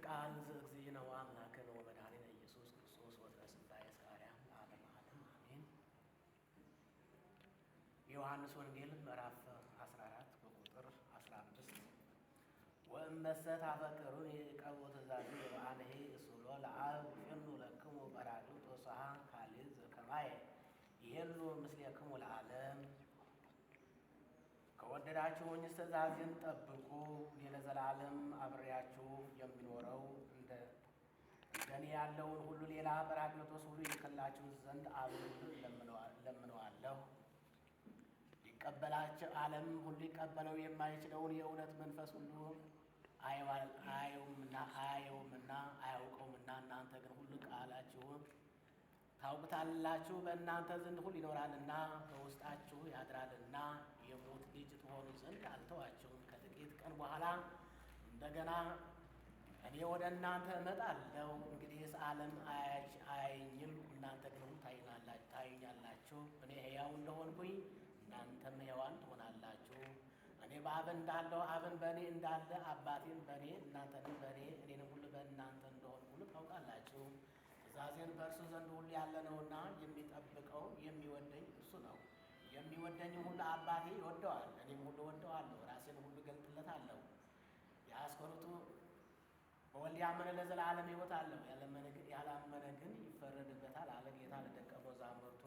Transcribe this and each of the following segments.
ቃል ዘእግዚእነ ወአምላክነ ወመድኃኒነ ኢየሱስ ክርስቶስ ወትረ ስባኤ ሥጋርያም ለዓለመ ዓለም አሜን። የዮሐንስ ወንጌል ምዕራፍ 14 በቁጥር 15 ወእመሰ ታፈቅሩኒ ዕቀቡ ትእዛዝየ ወአነሂ እሱሎ ለአብ እፌኑ ለክሙ ጰራቅሊጦስሃ ካልእ ዘከማየ ይሄሉ ምስሌክሙ ለዓለም። ከወደዳችሁኝ ትእዛዜን ጠብቁ፣ እኔ ለዘላለም አብሬያችሁ የምኖረው እንደኔ ያለውን ሁሉ ሌላ ጰራቅሊጦስ ሁሉ ይልክላችሁ ዘንድ አብን እለምነዋለሁ። ሊቀበላቸው ዓለም ሁሉ ሊቀበለው የማይችለውን የእውነት መንፈስ ሁሉ አያየውምና አያውቀውምና እናንተ ግን ሁሉ ቃላችሁን ታውቁታላችሁ፣ በእናንተ ዘንድ ሁሉ ይኖራልና በውስጣችሁ ያድራልና የሞት ልጅ ትሆኑ ዘንድ አልተዋችሁም። ከጥቂት ቀን በኋላ እንደገና እኔ ወደ እናንተ እመጣለሁ። እንግዲህስ ዓለም አያየኝም፣ እናንተ ግን ሁሉ ታዩኛላችሁ። እኔ ሕያው እንደሆንኩኝ እናንተም ሕያዋን ትሆናላችሁ። እኔ በአብ እንዳለሁ አብን በእኔ እንዳለ አባቴን በእኔ እናንተንም በእኔ እኔንም ሁሉ በእናንተ እንደሆን ሁሉ ታውቃላችሁ። ትእዛዜን በእርሱ ዘንድ ሁሉ ያለ ነውና የሚጠብቀው የሚወደኝ እርሱ ነው። የሚወደኝም ሁሉ አባቴ ይወደዋል፣ እኔም ሁሉ እወደዋለሁ፣ ራሴን ሁሉ እገልጥለታለሁ። የአስቆሮቱ በወልድ ያመነ ለዘላለም ሕይወት አለው፣ ያላመነ ግን ይፈረድበታል አለ ጌታ ለደቀ መዛሙርቱ።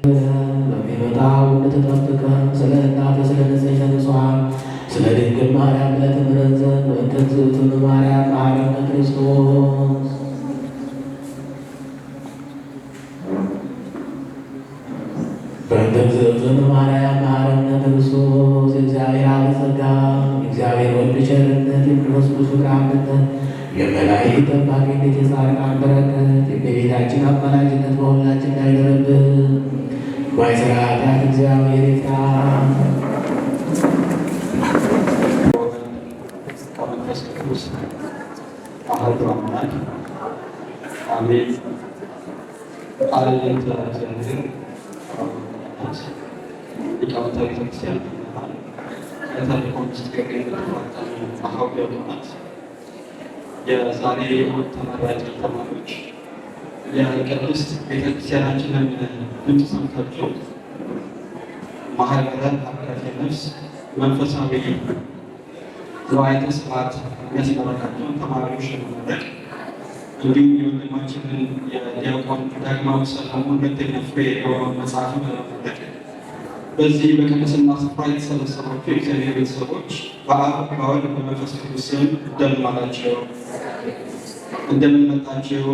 በሚመጣው እንድትጠብቀን ስለ እናትህ ስለ ንጽሕተ ንጹሐን ስለ ድንግል ማርያም ብለህ ትምረን ዘንድ በእንተ እግዝእትነ ማርያም መሐረነ ክርስቶስ በማርያም መሐረነ ክርስቶስ የእግዚአብሔር አብ ጸጋ የእግዚአብሔር ወልድ ቸርነት የመንፈስ ቅዱስ ፍቅር አንድነት የመላእክት ጠባቂነት የጻድቃን በረከት የእመቤታችን አማላጅነት በሁላችን ላይ ይደርብን። ማይሰራ ኃጢአት እግዚአብሔር ይፍታ። ከመንፈስ ቅዱስ አሐዱ አምላክ አሜን። ቃልነት እግዚአብሔር ሊቃውንተ ቤተክርስቲያን ከታሪኮ ውስጥ ከገኙት አሐዱ አምላክ የዛሬ ተመራቂ ተማሪዎች የቅድስት ቤተክርስቲያናችንን ድምፅ ሰምታችሁ ማህበረ አካቴ ነፍስ መንፈሳዊ ንዋየ ስብሐት የሚያስመረቃቸውን ተማሪዎች ለመመረቅ እንዲሁም የወንድማችንን የዲያቆን ዳግማዊ ሰለሞን ሁለተኛ ፍሬ የሆነውን መጽሐፍ ለመመረቅ በዚህ በቅድስና ስፍራ የተሰበሰባችሁ የእግዚአብሔር ቤተሰቦች በአብ በወልድ በመንፈስ ቅዱስ ስም እንደምን ዋላችሁ? እንደምን መጣችሁ?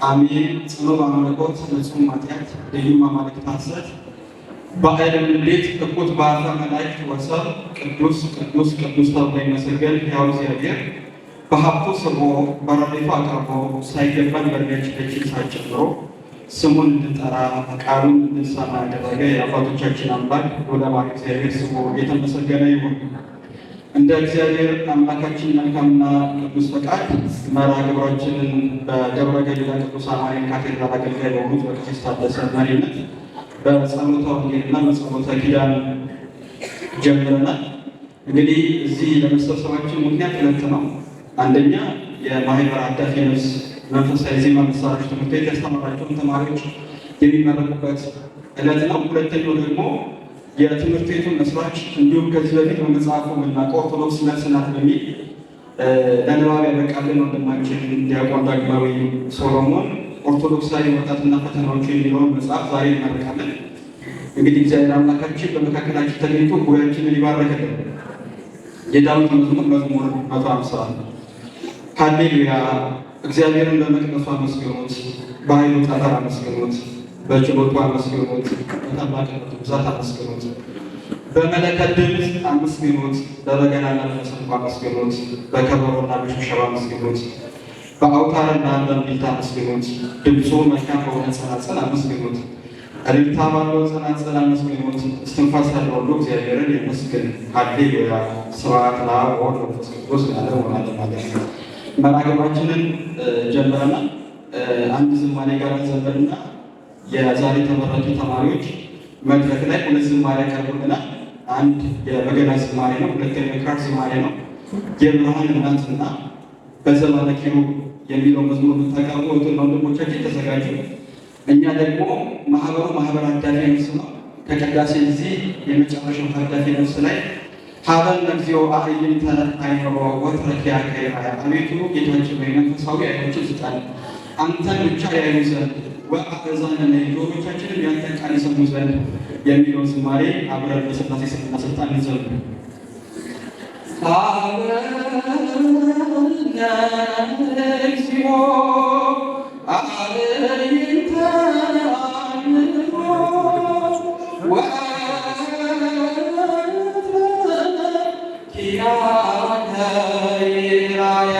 አሜን። ጽኑ በአምልኮት ንጹሕ ኃጢአት ልዩ አማልክት ሐሰት በዓለም እንዴት እኩት በአፈ መላእክት ወሰብ ቅዱስ ቅዱስ ቅዱስ ተብሎ ይመሰገን ሕያው እግዚአብሔር በሀብቱ ስቦ በረድኤቱ አቅርቦ ሳይገባን በእድሜያችን ሳይጨምሮ ስሙን እንድንጠራ ቃሉን እንድንሰማ ያደረገ የአባቶቻችን አምላክ ወለባሕርይ እግዚአብሔር ስሙ የተመሰገነ ይሁን። እንደ እግዚአብሔር አምላካችን መልካምና ቅዱስ ፈቃድ መርሐ ግብራችንን በደብረ ገሊላ ቅዱስ አማኑኤል ካቴድራል አገልጋይ በሆኑት በቀሲስ ታደሰ መሪነት በጸሎተ ወንጌልና በጸሎተ ኪዳን ጀምረናል። እንግዲህ እዚህ ለመሰብሰባችን ምክንያት ሁለት ነው። አንደኛ የማህበረ አዳፌ ነፍስ መንፈሳዊ ዜማ መሳሪያዎች ትምህርት ቤት ያስተማራቸውን ተማሪዎች የሚመረቁበት ዕለት ነው። ሁለተኛው ደግሞ የትምህርት ቤቱን መስራች እንዲሁም ከዚህ በፊት በመጽሐፉ የምናውቀው ኦርቶዶክስ መልስ ናት በሚል ለንባብ ያበቃልን ወንድማችን ዲያቆን ዳግማዊ ሶሎሞን ኦርቶዶክሳዊ ወጣትና ፈተናዎቹ የሚለውን መጽሐፍ ዛሬ እናመልካለን። እንግዲህ እግዚአብሔር አምላካችን በመካከላችን ተገኝቶ ጉባኤያችንን ይባረክልን። የዳዊት መዝሙር 150 ሃሌሉያ። እግዚአብሔርን በመቅደሱ አመስግኑት፣ በኃይሉ ጠፈር አመስግኑት፣ በችሎቱ አመስግኑት፣ በታላቅነቱ ብዛት አመስግኑት፣ በመለከት ድምፅ አመስግኑት፣ በበገናና በመሰንቆ አመስግኑት፣ በከበሮና በሽብሸባ አመስግኑት፣ በአውታርና በእምቢልታ አመስግኑት፣ ድምፁ መልካም በሆነ ጸናጽል አመስግኑት፣ እልልታ ባለው ጸናጽል አመስግኑት፣ እስትንፋስ ያለው ሁሉ እግዚአብሔርን ይመስግን። ሃሌሉያ። ስብሐት ለአብ ወወልድ ወመንፈስ ቅዱስ ለዓለሙ ዓለም። መርሐ ግብራችንን ጀምረናል። አንድ ዝማሬ ጋር ዘመርና የዛሬ ተመራቂ ተማሪዎች መድረክ ላይ ሁለት ዝማሬ ያቀርቡልናል። አንድ የበገና ዝማሬ ነው፣ ሁለተኛው የክራር ዝማሬ ነው። የብርሃን እናትና በዘባነ ኪሩብ የሚለው መዝሙር የምታቀርቡ ወንድሞቻችን ተዘጋጁ። እኛ ደግሞ ማህበረ አዳፌ ነፍስ ነው። ከቅዳሴ እዚህ የመጨረሻው አዳፌ ነፍስ ላይ ሀበነ እግዚኦ አዕይንተ አእምሮ ወትረኪያ ከይራያ፣ አቤቱ ጌታችን ወይ መንፈሳዊ ዓይኖችን ስጠን አንተን ብቻ ያዩ ዘንድ ወአእዛነ ጆሮቻችንን ያንተን ቃል ይሰሙ ዘንድ የሚለውን ዝማሬ አብረን በሥላሴ ስምና ስልጣን እንዘምር። እግዚኦ አዕይንተ አእምሮ ወትረኪያ ከይራያ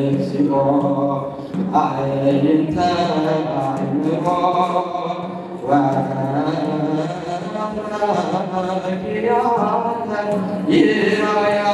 እግዚኦ አዕይንተ አእምሮ ይራያ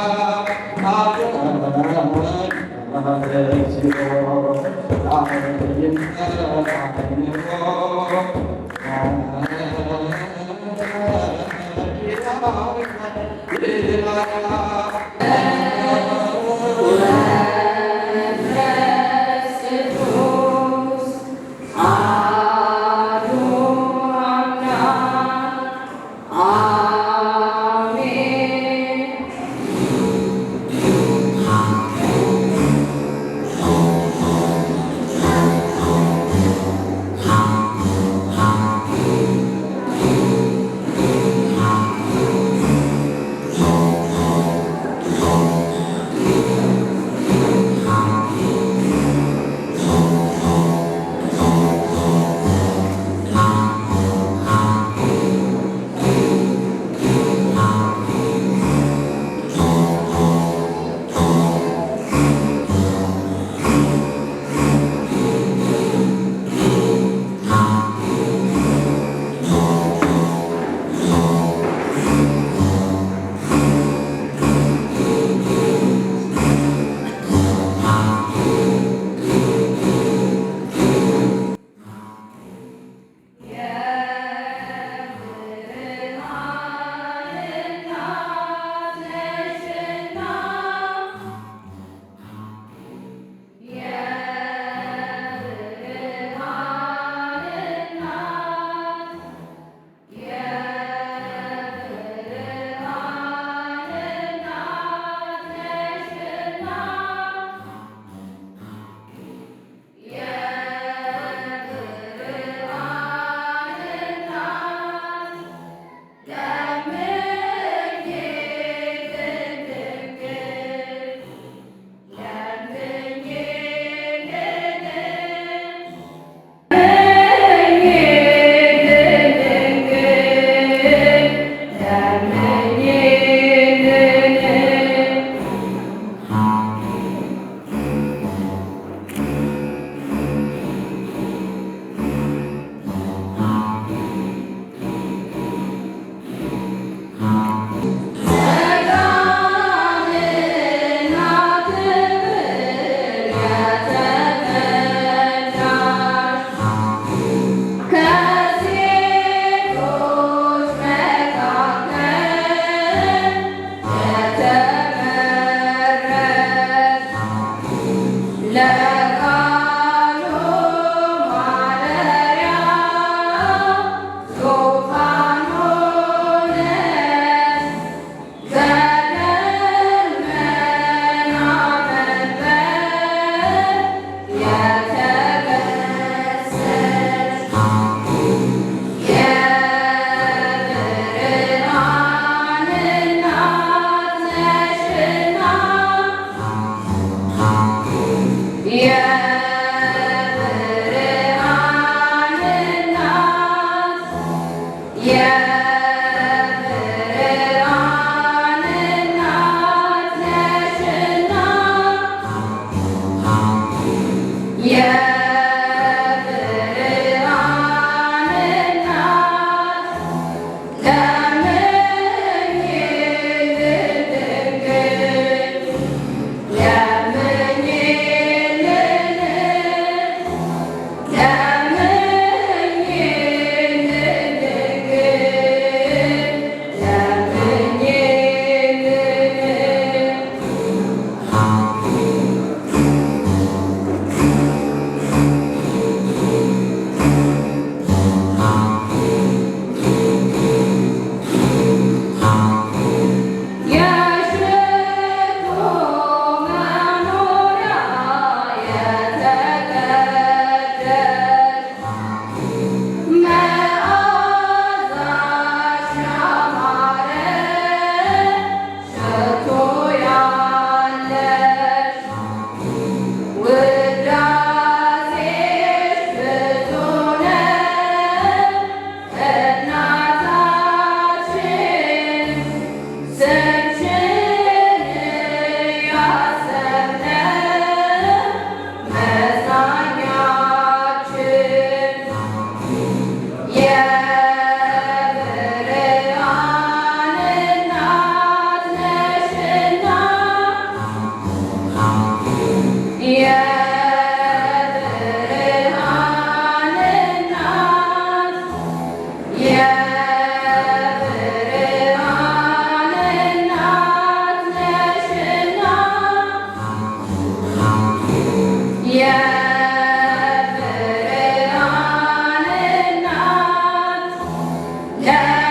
Yeah.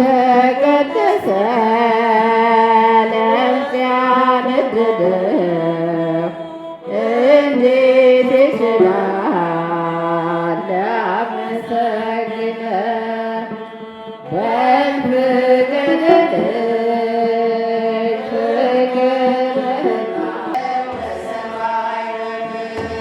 ያልተቀደሰ ለምጽ ያነደደ እንዴት ይችላል ሊያመሰግን በፍቅርሽ ፍቅርህና በሰማይ በምድር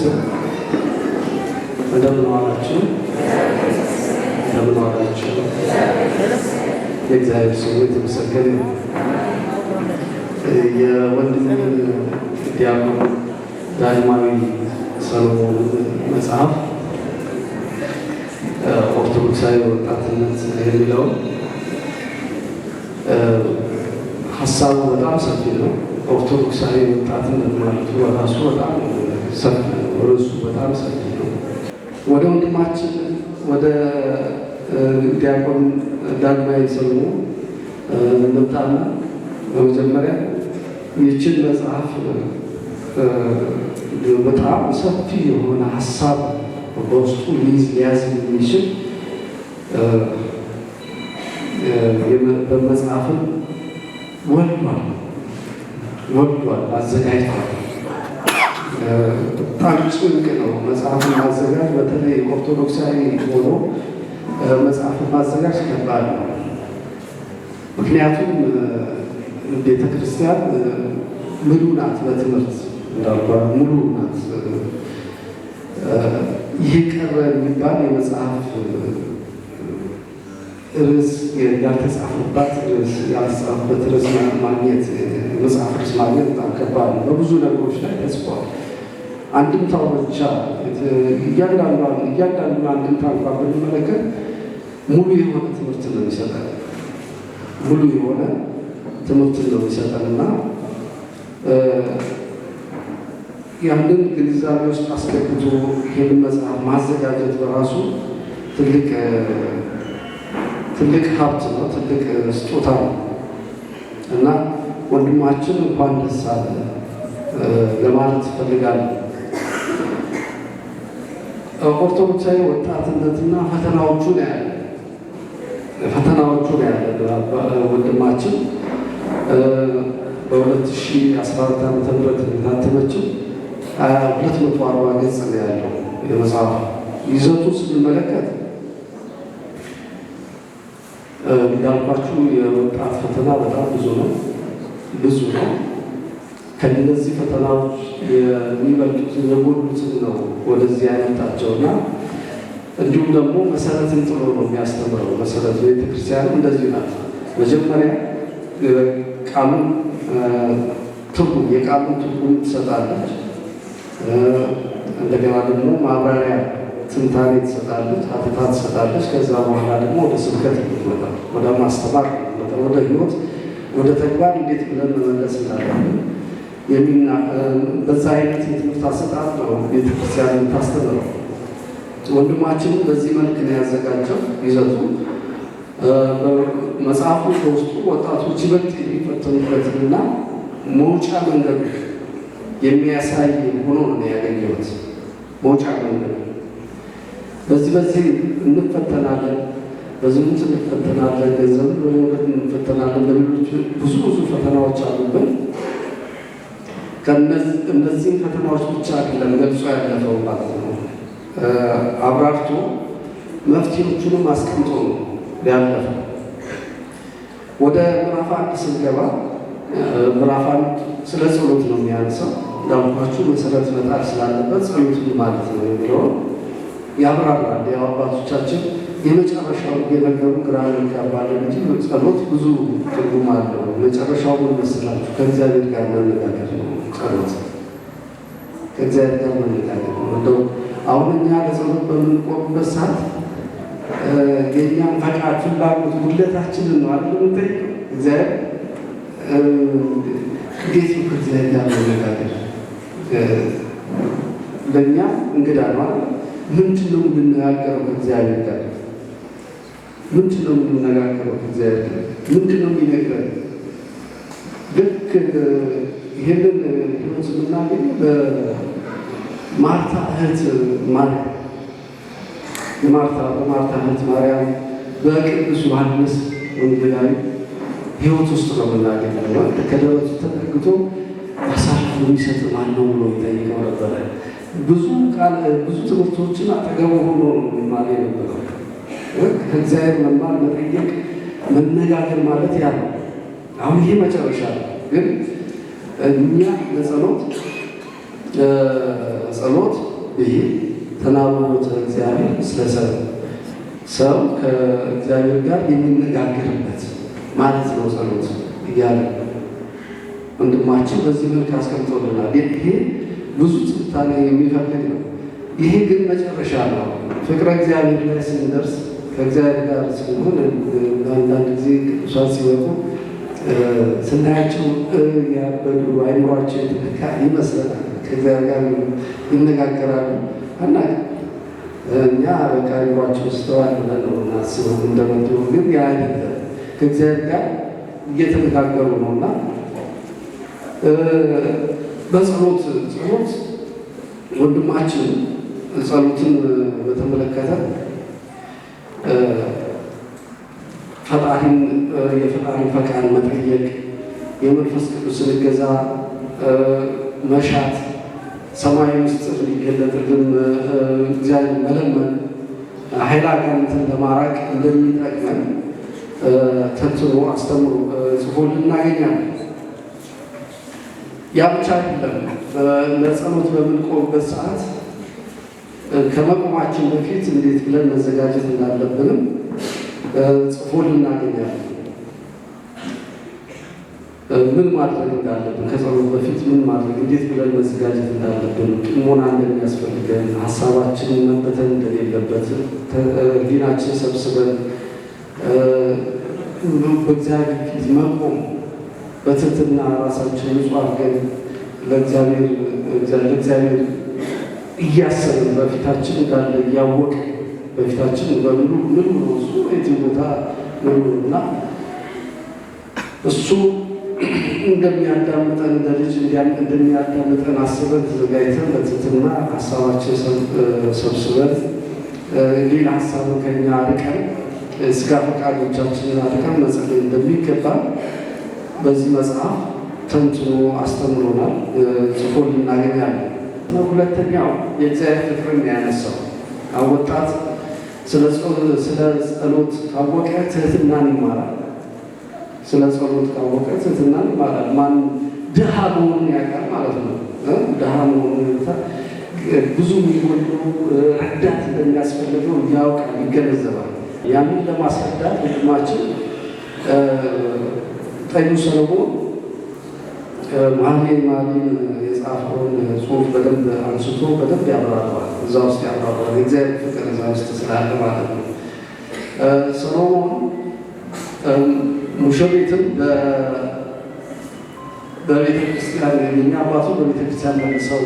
ይመስገን። እንደምን ዋላችሁ? እንደምን ዋላችሁ? የእግዚአብሔር ስም የተመሰገነ ይሁን። የወንድም ዲያቆን ዳግማዊ ሰሎሞን መጽሐፍ ኦርቶዶክሳዊ ወጣትነት የሚለው ሀሳቡ በጣም ሰፊ ነው። ኦርቶዶክሳዊ ወጣትነት ማለቱ በራሱ በጣም ሰፊ ነው። ርዕሱ በጣም ሰፊ ነው። ወደ ወንድማችን ወደ ዲያቆን ዳግማዊ ሰሎሞን እንምጣና በመጀመሪያ ይህችን መጽሐፍ በጣም ሰፊ የሆነ ሀሳብ በውስጡ ሊያዝ የሚችል በመጽሐፍን ወልዷል፣ አዘጋጅቷል። በጣም ጭንቅ ነው መጽሐፍን ማዘጋጅ። በተለይ ኦርቶዶክሳዊ ሆኖ መጽሐፍን ማዘጋጅ ከባድ ነው። ምክንያቱም ቤተ ክርስቲያን ሙሉ ናት፣ በትምህርት እንዳልኳ ሙሉ ናት። ይህ ቀረ የሚባል የመጽሐፍ ርዕስ ያልተጻፈበት ርዕስ ማግኘት መጽሐፍ ርዕስ ማግኘት በጣም ከባድ ነው። በብዙ ነገሮች ላይ ተጽፏል። አንድምታው ብቻ እያንዳንዱ አንድምታ እንኳን ብንመለከት ሙሉ የሆነ ትምህርት ነው የሚሰጠን እና ያንን ግንዛቤ ውስጥ አስገብቶ ይህንን መጽሐፍ ማዘጋጀት በራሱ ትልቅ ሀብት ነው፣ ትልቅ ስጦታ ነው እና ወንድማችን እንኳን ደስ አለ ለማለት እፈልጋለሁ። ኦርቶዶክሳዊ ወጣትነትና ፈተናዎቹ ነው ያለ ወንድማችን በ2014 ዓ.ም የታተመችው 240 ገጽ ነው ያለው የመጽሐፉ። ይዘቱ ስንመለከት እንዳልኳችሁ የወጣት ፈተና በጣም ብዙ ነው። ከእነዚህ ፈተናዎች የሚበልጡትን የጎሉትን ነው ወደዚህ ያመጣቸውና እንዲሁም ደግሞ መሰረትን ጥሎ ነው የሚያስተምረው። መሰረቱ ቤተክርስቲያን እንደዚህ ናት። መጀመሪያ የቃሉን ትርጉም ትሰጣለች። እንደገና ደግሞ ማብራሪያ ትንታኔ ትሰጣለች፣ ሀተታ ትሰጣለች። ከዛ በኋላ ደግሞ ወደ ስብከት ይመጣል፣ ወደ ማስተማር ይመጣል፣ ወደ ህይወት፣ ወደ ተግባር እንዴት ብለን መመለስ እንዳለብን በዛ አይነት የትምህርት አሰጣጥ ነው ቤተክርስቲያን የምታስተምረው። ወንድማችንም በዚህ መልክ ነው ያዘጋጀው። ይዘቱ መጽሐፉ በውስጡ ወጣቶች ይበልጥ የሚፈተኑበትንና መውጫ መንገዱ የሚያሳይ ሆኖ ነው ያገኘሁት። መውጫ መንገዱ በዚህ እንፈተናለን፣ በዝሙት እንፈተናለን፣ ገንዘብ በመውደድ እንፈተናለን፣ በሌሎች ብዙ ፈተናዎች አሉብን። እነዚህን ፈተናዎች ብቻ አይደለም ገልጾ ያለፈው ማለት ነው። አብራርቶ መፍትሄዎቹንም አስቀምጦ ነው ያለፈው። ወደ ምዕራፍ 1 ስንገባ ምዕራፍ 1 ስለ ጸሎት ነው የሚያነሳው። እንዳልኳችሁ መሰረት መጣል ስላለበት ጸሎትን ማለት ነው የሚለውን ያብራራል። ያው አባቶቻችን የመጨረሻው የነገሩ ግራ ያጋባል እንጂ ጸሎት ብዙ ትርጉም አለው። መጨረሻው ምን መሰላችሁ? ከእግዚአብሔር ጋር መነጋገር ነው። ጸሎት ከእግዚአብሔር ጋር መነጋገር ነው። እንደው አሁን እኛ ለጸሎት በምንቆምበት ሰዓት የእኛን ፈቃድ፣ ፍላጎት፣ ጉድለታችንን ነው አይደል የምንጠይቀው። እግዚአብሔር እንዴት ነው ከእግዚአብሔር ጋር መነጋገር? ለእኛ እንግዳ ነው። ምንድን ነው የምንነጋገረው ከእግዚአብሔር ጋር? ምንድን ነው የምንነጋገረው ከእግዚአብሔር ጋር? ምንድን ነው የሚነግረን? ልክ ይህንን ህይወት የምናገኘው በማርታ እህት ማርያም በማርታ እህት ማርያም በቅዱስ ዮሐንስ ወንጌላዊ ህይወት ውስጥ ነው የምናገኘው። ከደረቱ ተጠግቶ አሳልፎ የሚሰጥ ማን ነው ብሎ ይጠይቀው ነበረ። ብዙ ትምህርቶችን አጠገቡ ሆኖ መማር የነበረው ከእግዚአብሔር መማር፣ መጠየቅ፣ መነጋገር ማለት ያ ነው። አሁን ይሄ መጨረሻ ነው። ግን እኛ ለጸሎት ብሂል ተናግሮተ እግዚአብሔር ስለ ሰብእ ሰው ከእግዚአብሔር ጋር የሚነጋገርበት ማለት ነው ጸሎት እያለ ወንድማችን በዚህ መልክ አስቀምጦልናል። ይሄ ብዙ ትንታኔ የሚፈልግ ነው። ይሄ ግን መጨረሻ ነው። ፍቅረ እግዚአብሔር ላይ ስንደርስ ከእግዚአብሔር ጋር ስንሆን አንዳንድ ጊዜ ቅዱሳን ሲወጡ ስናያቸው ያበዱ አይምሯቸው የተነካ ይመስለናል። ከእግዚአብሔር ጋር ይነጋገራሉ እና እኛ በቃ አይምሯቸው ስተዋል ብለን ነው እናስበው እንደመጡ፣ ግን ያ አይደለም። ከእግዚአብሔር ጋር እየተነጋገሩ ነው እና በጸሎት ወንድማችን ጸሎትን በተመለከተ ፈጣሪን የፈጣሪን ፈቃድ መጠየቅ፣ የመንፈስ ቅዱስን እገዛ መሻት፣ ሰማያዊ ምስጢር ሊገለጥልን እግዚአብሔር መለመን ኃይለ አጋንንትን ለማራቅ እንደሚጠቅመን ተንትኖ አስተምሮ ጽፎልን እናገኛለን። ያ ብቻ አይደለም። ለጸሎት በምንቆምበት ሰዓት ከመቆማችን በፊት እንዴት ብለን መዘጋጀት እንዳለብንም ጽፎልን እናገኛለን። ምን ማድረግ እንዳለብን፣ ከጸሎት በፊት ምን ማድረግ፣ እንዴት ብለን መዘጋጀት እንዳለብን፣ ጥሞና እንደሚያስፈልገን፣ ሀሳባችንን መበተን እንደሌለበት፣ ሕሊናችን ሰብስበን በእግዚአብሔር ፊት መቆም፣ በትህትና ራሳችን ንጹሕ አድርገን ለእግዚአብሔር እያሰብን በፊታችን እንዳለ እያወቅን በፊታችን በምሉ ምን ነው እሱ የዚህ ቦታ ነው እና እሱ እንደሚያዳምጠን እንደ ልጅ እንደሚያዳምጠን አስበን ተዘጋጅተን በትህትና ሀሳባችን ሰብስበን ሌላ ሀሳብን ከኛ አርቀን ስጋ ፈቃዶቻችንን አርቀን መጸለይ እንደሚገባ በዚህ መጽሐፍ ተንትኖ አስተምሮናል፣ ጽፎልን እናገኛለን። ሁለተኛው የእግዚአብሔር ፍቅርን ያነሳው ወጣት ስለ ጸሎት ካወቀ ትህትናን ይማራል። ስለ ጸሎት ካወቀ ትህትናን ይማራል። ማን ድሃ መሆኑን ያውቃል ማለት ነው። ድሃ መሆኑን ብዙ የሚጎሉ ረዳት እንደሚያስፈልገው ያውቃል፣ ይገነዘባል። ያንን ለማስረዳት ወንድማችን ጠቢቡ ሰሎሞን መኃልየ የጻፈውን ጽሑፍ በደንብ አንስቶ በደንብ ያብራራዋል። እዛ ውስጥ ያብራራዋል። የእግዚአብሔር ፍቅር እዛ ውስጥ ስላለ ማለት ነው። ሰሎሞን ሙሽሪትን በቤተ ክርስቲያን የኛ አባቱ በቤተ ክርስቲያን መልሰው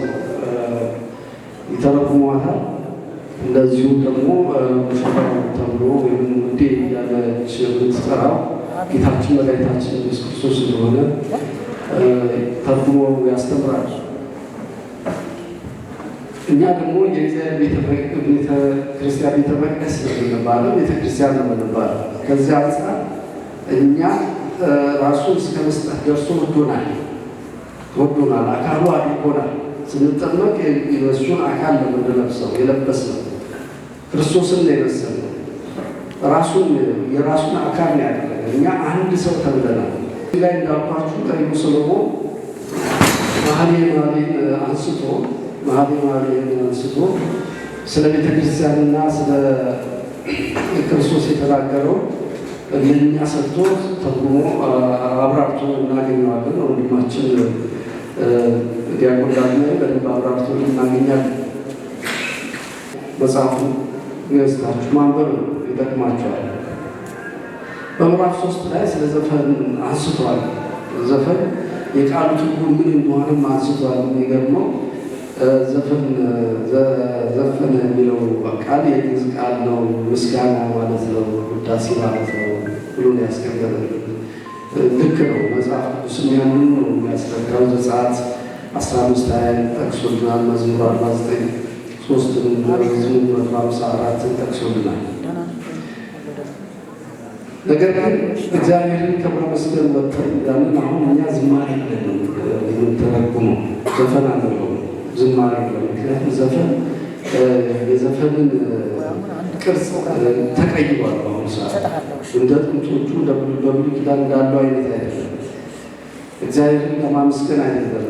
ይተረጉሟታል። እንደዚሁ ደግሞ ሙሽራው ተብሎ ወይም ውዴ እያለች የምትጠራው ጌታችን መድኃኒታችን ኢየሱስ ክርስቶስ እንደሆነ ተርጉሞ ያስተምራል። እኛ ደግሞ የእግዚአብሔር ቤተ ክርስቲያን ቤተ መቅደስ ነው የምንባለው፣ ቤተ ክርስቲያን ነው የምንባለው። ከዚያ አንጻር እኛ ራሱን እስከ መስጠት ደርሶ ወዶናል፣ አካሉ አድርጎናል። ስንጠመቅ የእሱን አካል ነው የምንለብሰው፣ የለበስነው ክርስቶስን ነው የመሰልነው። የራሱን አካል ነው ያደረገ። እኛ አንድ ሰው ተብለናል። እዚህ ላይ እንዳልኳችሁ ጠቢቡ ሰሎሞን መኃልየ አንስቶ ስለ ቤተ ክርስቲያንና ስለ ክርስቶስ የተናገረው ለእኛ ሰጥቶ ተርጉሞ አብራርቶ እናገኘዋለን። ወንድማችን ዲያቆን ዳግማዊ በደንብ አብራርቶ እናገኛለን። መጽሐፉን ገዝታችሁ ማንበብ ይጠቅማቸዋል። በምዕራፍ 3 ላይ ስለ ዘፈን አንስቷል። ዘፈን የቃሉ ትርጉም ምን እንደሆነም አንስቷል። የሚገርመው ዘፈነ የሚለው ቃል የግዕዝ ቃል ነው። ምስጋና ማለት ነው፣ ውዳሴ ማለት ነው ብሎ ያስቀመጠ ልክ ነው። መጽሐፍ ቅዱስም ያንን ነው የሚያስረዳው። ዘጸአት 15 ጠቅሶልናል። መዝሙር 49 3 መዝሙር 154 ጠቅሶልናል። ነገር ግን እግዚአብሔርን ከማመስገን ወጥተን ያንን አሁን እኛ ዝማሬ ብለን የምንተረጉመው ዘፈን አንለው፣ ዝማሬ ብለን። ምክንያቱም ዘፈን የዘፈንን ቅርጽ ተቀይሯል። በአሁኑ ሰዓት እንደ ጥንቶቹ በብሉይ ኪዳን እንዳለው አይነት አይደለም። እግዚአብሔርን ለማመስገን አይደለም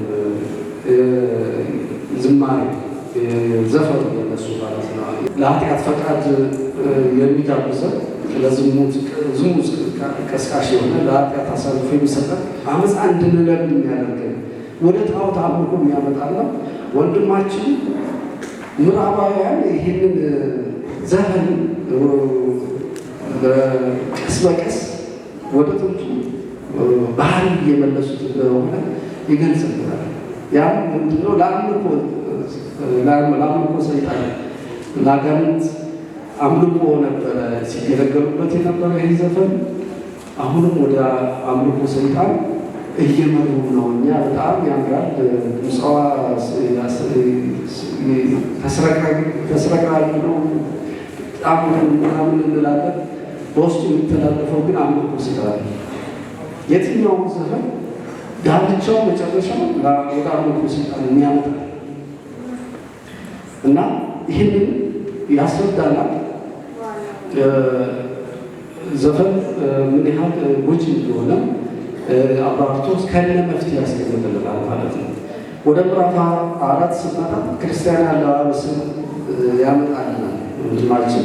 ዝማሬ ዘፈኑ የነሱ ማለት ነው። ለኃጢአት ፈቃድ የሚጋብዘን ለዝሙት ቀስቃሽ የሆነ ለኃጢአት አሳልፎ የሚሰጠን አመፃ እንድንለምን የሚያደርገን ወደ ጣዖት አምልኮ የሚያመጣና ወንድማችን ምዕራባውያን ይህንን ዘፈን ቀስ በቀስ ወደ ጥንቱ ባህል እየመለሱት እንደሆነ ይገልጽልናል። ያም ምንድነው? ለአምልኮ ሰይጣን ለአጋንንት አምልኮ ነበረ ሲገለገሉበት የነበረ ይህ ዘፈን አሁንም ወደ አምልኮ ሰይጣን እየመሩ ነው። እኛ በጣም ያምራል። ምጽዋ ተስረቅራል ብሎ በጣም ምናምን እንላለን። በውስጡ የሚተላለፈው ግን አምልኮ ስላለ የትኛውም ዘፈን ዳርቻው መጨረሻው ወደ አምልኮ ስልጣን የሚያመጣ እና ይህንን ያስረዳናል። ዘፈን ምን ያህል ጎጂ እንደሆነ አብራርቶ ከነ መፍትሄ ያስቀምጥልናል ማለት ነው። ወደ ምዕራፍ 4 ስንመጣ ክርስቲያን አለባበስን ያመጣልናል። ወንድማችን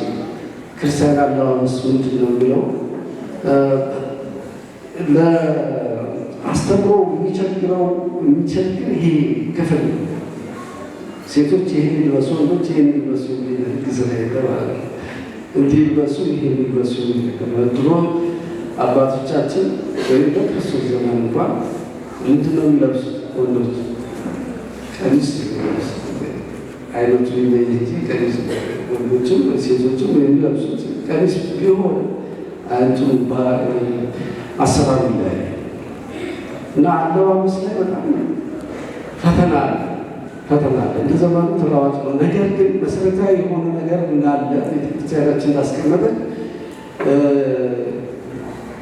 ክርስቲያን አለባበስ ምንድን ነው የሚለው ለአስተምሮ የሚቸግር ይሄ ክፍል ነው። ሴቶች ይህን ይልበሱ፣ ወንዶች ይህን ይልበሱ ህግ ስለሌለ ማለት ነው። እንዲህ ይልበሱ፣ ይህን ይልበሱ። ድሮ አባቶቻችን ወይም በክርስቶስ ዘመን እንኳን ምንድን ነው የሚለብሱት? ወንዶች ቀሚስ አይነቱ ይለይ እንጂ ቀሚስ፣ ወንዶችም ሴቶችም የሚለብሱት ቀሚስ ቢሆን አይነቱ አሰራሩ ይለያል እና አለባበስ ላይ በጣም ፈተና አለ። እንደ ዘመኑ ተለዋጭ ነው። ነገር ግን መሰረታዊ የሆነ ነገር እንዳለ ቤተክርስቲያናችን እንዳስቀመጠ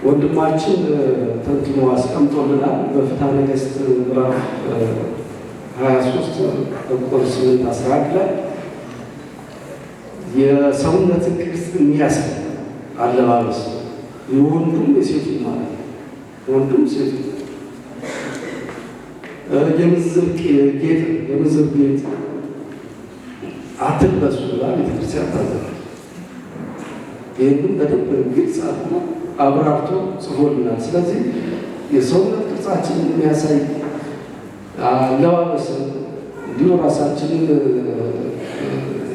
ወንድማችን ተንትኖ አስቀምጦልናል። በፍትሐ ነገሥት ምዕራፍ 23 ቁጥር 8-11 ላይ የሰውነትን ቅርጽ የሚያሳይ አለባበስ የወንዱም የሴቱም ማለት ነው። ወንዱም ሴቱ የምንዝር ጌጥ አትልበሱ ብላ ቤተክርስቲያን ታዘናል። ይህንም በደንብ ግልጽ አድርጎ አብራርቶ ጽፎልናል። ስለዚህ የሰውነት ቅርጻችንን የሚያሳይ አለባበስ እንዲሁ ራሳችንን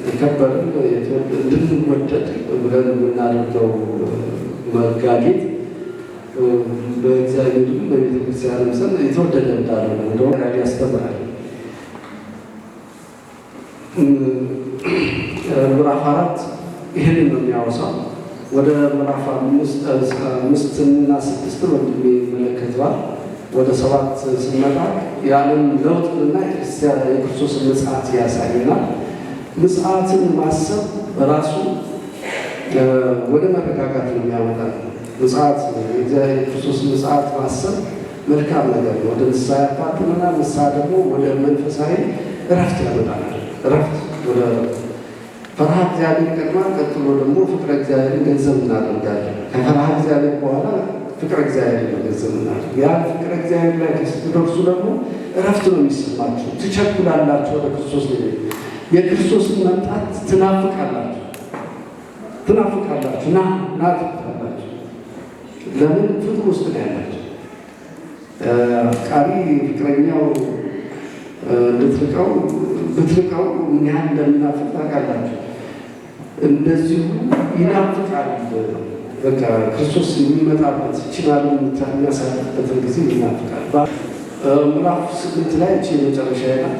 የከበርን እንድንወደድ ብለን የምናደርገው መጋጌጥ በእግዚአብሔርም በቤተክርስቲያንም ዘንድ የተወደደ እንዳልሆነ እንደሆነ ያስተምራል። ምዕራፍ 4 ይህንን ነው የሚያወሳው። ወደ ምዕራፍ 5 እና 6 ወንድሜ ይመለከተዋል። ወደ 7 ስንመጣ የዓለም ለውጥንና የክርስቶስን ምጽአት ያሳየናል። ምጽአትን ማሰብ በራሱ ወደ መረጋጋት ነው የሚያመጣል። ምጽአት የክርስቶስ ምጽአት ማሰብ መልካም ነገር ነው። ወደ ንስሐ ያፋጥነናል። ንስሐ ደግሞ ወደ መንፈሳዊ እረፍት ያመጣናል። እረፍት ወደ ፈርሃ እግዚአብሔር ቀድማል። ቀጥሎ ደግሞ ፍቅረ እግዚአብሔርን ገንዘብ እናደርጋለን። ከፈርሃ እግዚአብሔር በኋላ ፍቅረ እግዚአብሔር ገንዘብ እናደርግ። ያ ፍቅረ እግዚአብሔር ላይ ስትደርሱ ደግሞ እረፍት ነው የሚሰማችሁ። ትቸኩላላችሁ ወደ ክርስቶስ ነው። የክርስቶስን መምጣት ትናፍቃላችሁ ትላላችሁ። ለምን? ፍቅር ውስጥ ነው ያላችሁ። አፍቃሪ ፍቅረኛው ብትርቀው ምን ያህል እንደሚናፍቅ ታውቃላችሁ። እንደዚሁ ይናፍቃል። በቃ ክርስቶስ የሚመጣበት ይችላል የሚያሳልፍበትን ጊዜ ይናፍቃል። ምዕራፍ 8 ላይ እቺ የመጨረሻ ናት።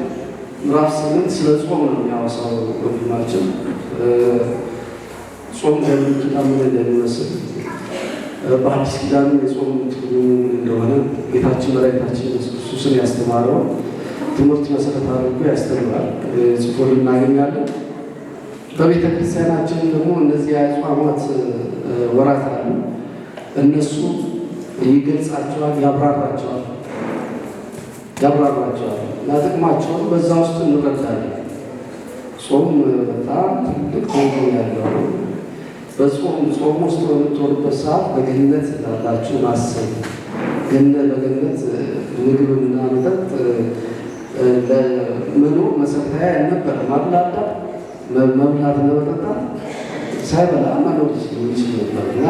ምዕራፍ 8 ስለ ጾም ነው የሚያወሳው ወንድማችን። ጾም ለምን ኪዳን እንደሚመስል በአዲስ ኪዳን የጾም ትርጉም እንደሆነ ጌታችን መድኃኒታችን ኢየሱስ ክርስቶስን ያስተማረው ትምህርት መሰረት አድርጎ ያስተምራል። ጽፎ እናገኛለን። በቤተ ክርስቲያናችን ደግሞ እነዚህ የአጽዋማት ወራት አሉ። እነሱ ይገልጻቸዋል፣ ያብራራቸዋል እና ጥቅማቸውን በዛ ውስጥ እንረዳለን። ጾም በጣም ትልቅ ትርጉም ያለው ነው። ጾም ውስጥ በምትሆኑበት ሰዓት በገነት ላላችሁ ማሰብ፣ በገነት ምግብና መጠጥ ለመኖር መሰረታዊ አልነበረም። ማብላላት መብላት ለመጠጣት ሳይበላ መኖር ይችል ነበር እና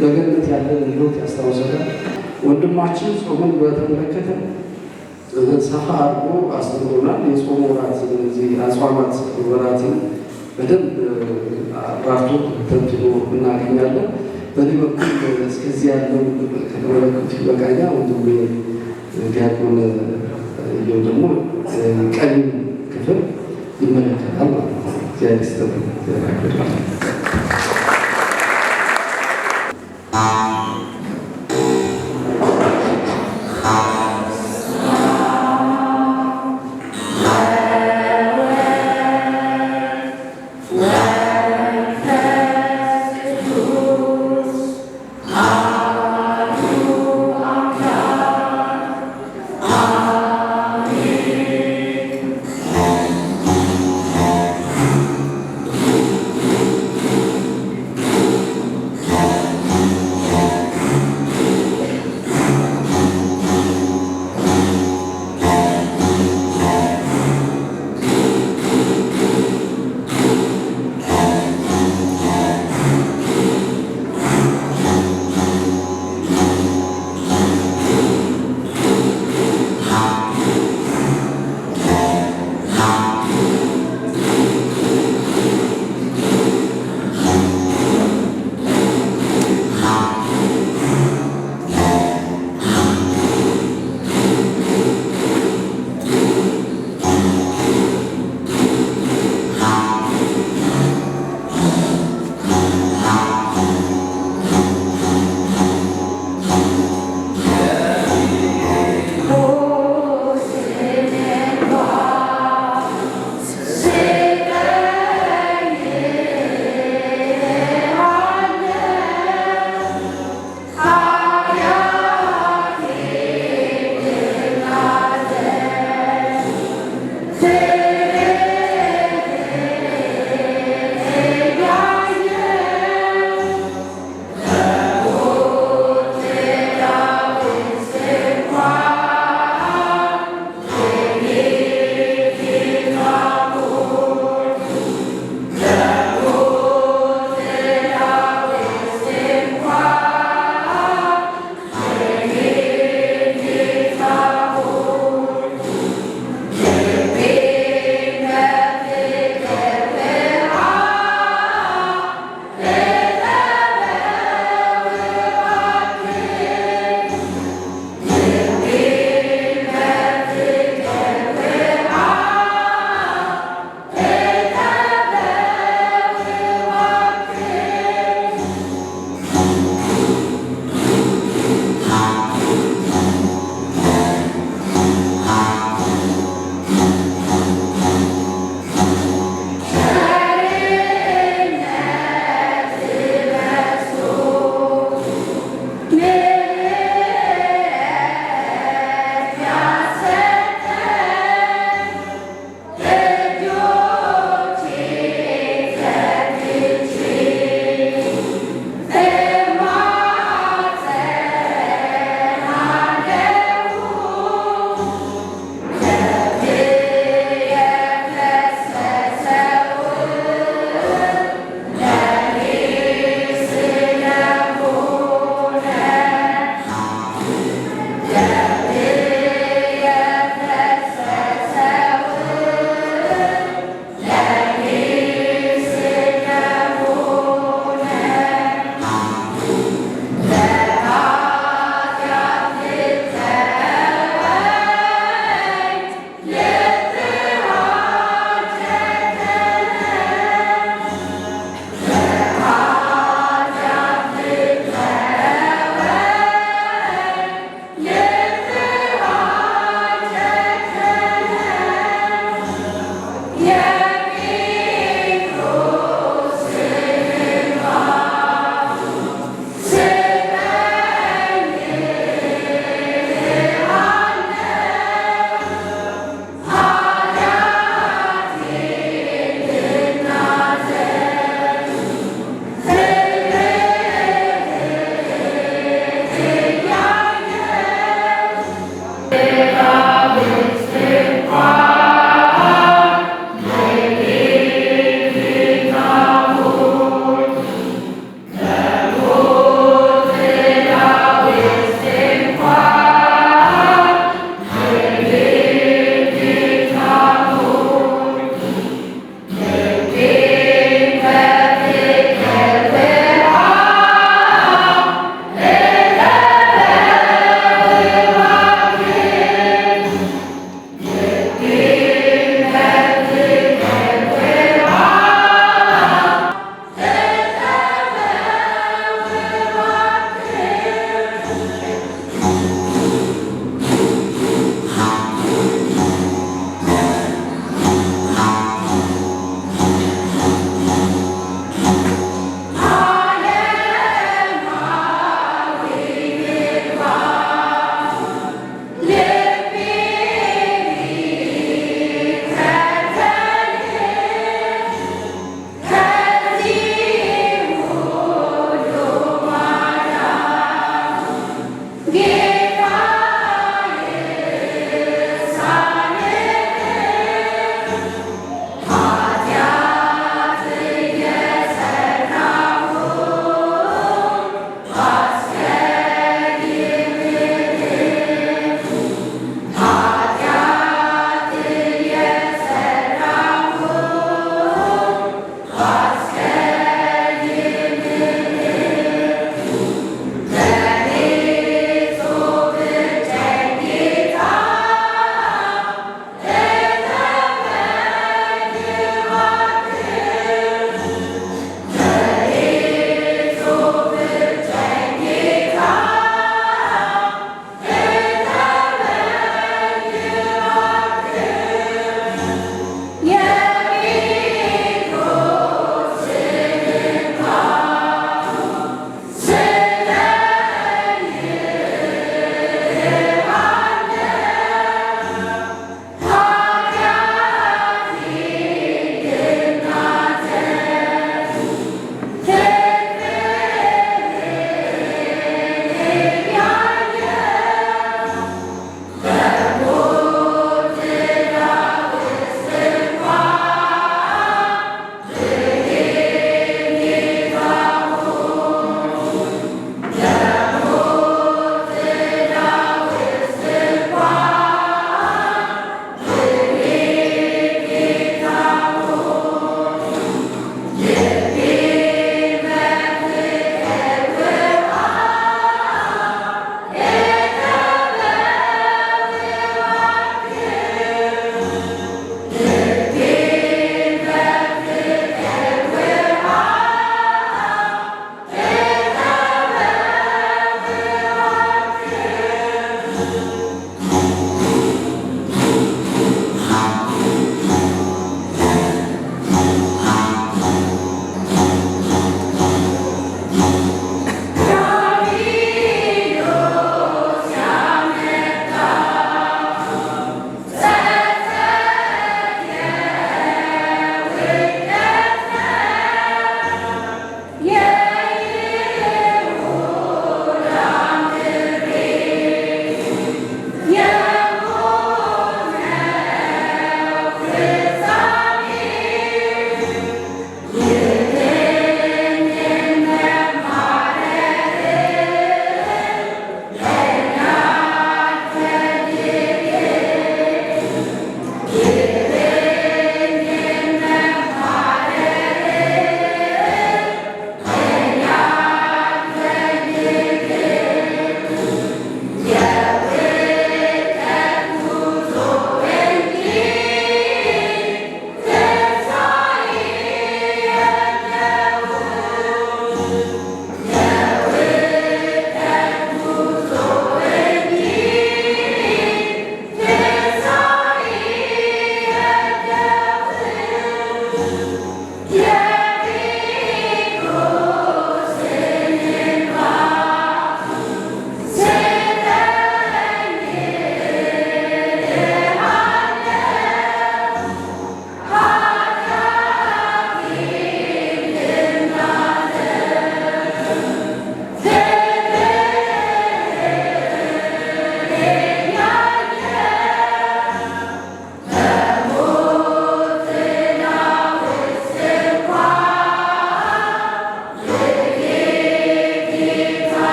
በገነት ያለን ህይወት ያስታውሰናል። ወንድማችን ጾምን በተመለከተ ሰፋ አድርጎ አስተምሮናል። የጾም ወራት እነዚህ አጽዋማት ወራትን በደንብ አብራርቶ ተንትኖ እናገኛለን። በዚህ በኩል እስከዚህ ያለው ከተመለከቱ ይበቃኛ። ወንድሜ ዲያቆን እየው ደግሞ ቀኝ ክፍል ይመለከታል ማለት ነው። እግዚአብሔር ይስጥልኝ።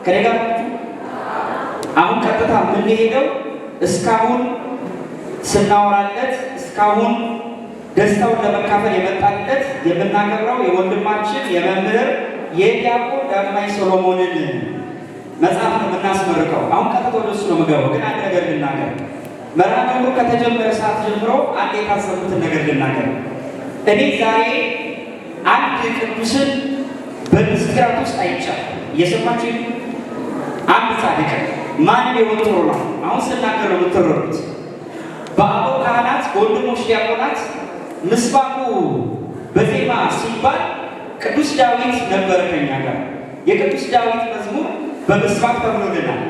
ከደጋ አሁን ቀጥታ የምንሄደው እስካሁን ስናወራለት እስካሁን ደስታውን ለመካፈል የመጣለት የምናከብረው የወንድማችን የመምህር የዲያቆን ዳግማዊ ሶሎሞንን መጽሐፍ ነው የምናስመርቀው። አሁን ቀጥታ ወደ እሱ ነው የምገባው። ግን አንድ ነገር ልናገር። መርሃ ግብሩ ከተጀመረ ሰዓት ጀምሮ አንድ የታሰቡትን ነገር ልናገር። እኔ ዛሬ አንድ ቅዱስን በምስጢራት ውስጥ አይቻልም። እየሰማችሁ አንድ ጻድቅ ማን ቢሆን ጥሩ ነው? አሁን ስናገር ነው የምትረዱት። በአበው ካህናት በወንድሞች ዲያቆናት ምስባኩ በዜማ ሲባል ቅዱስ ዳዊት ነበረ ከኛ ጋር። የቅዱስ ዳዊት መዝሙር በምስባክ ተብሎልናል።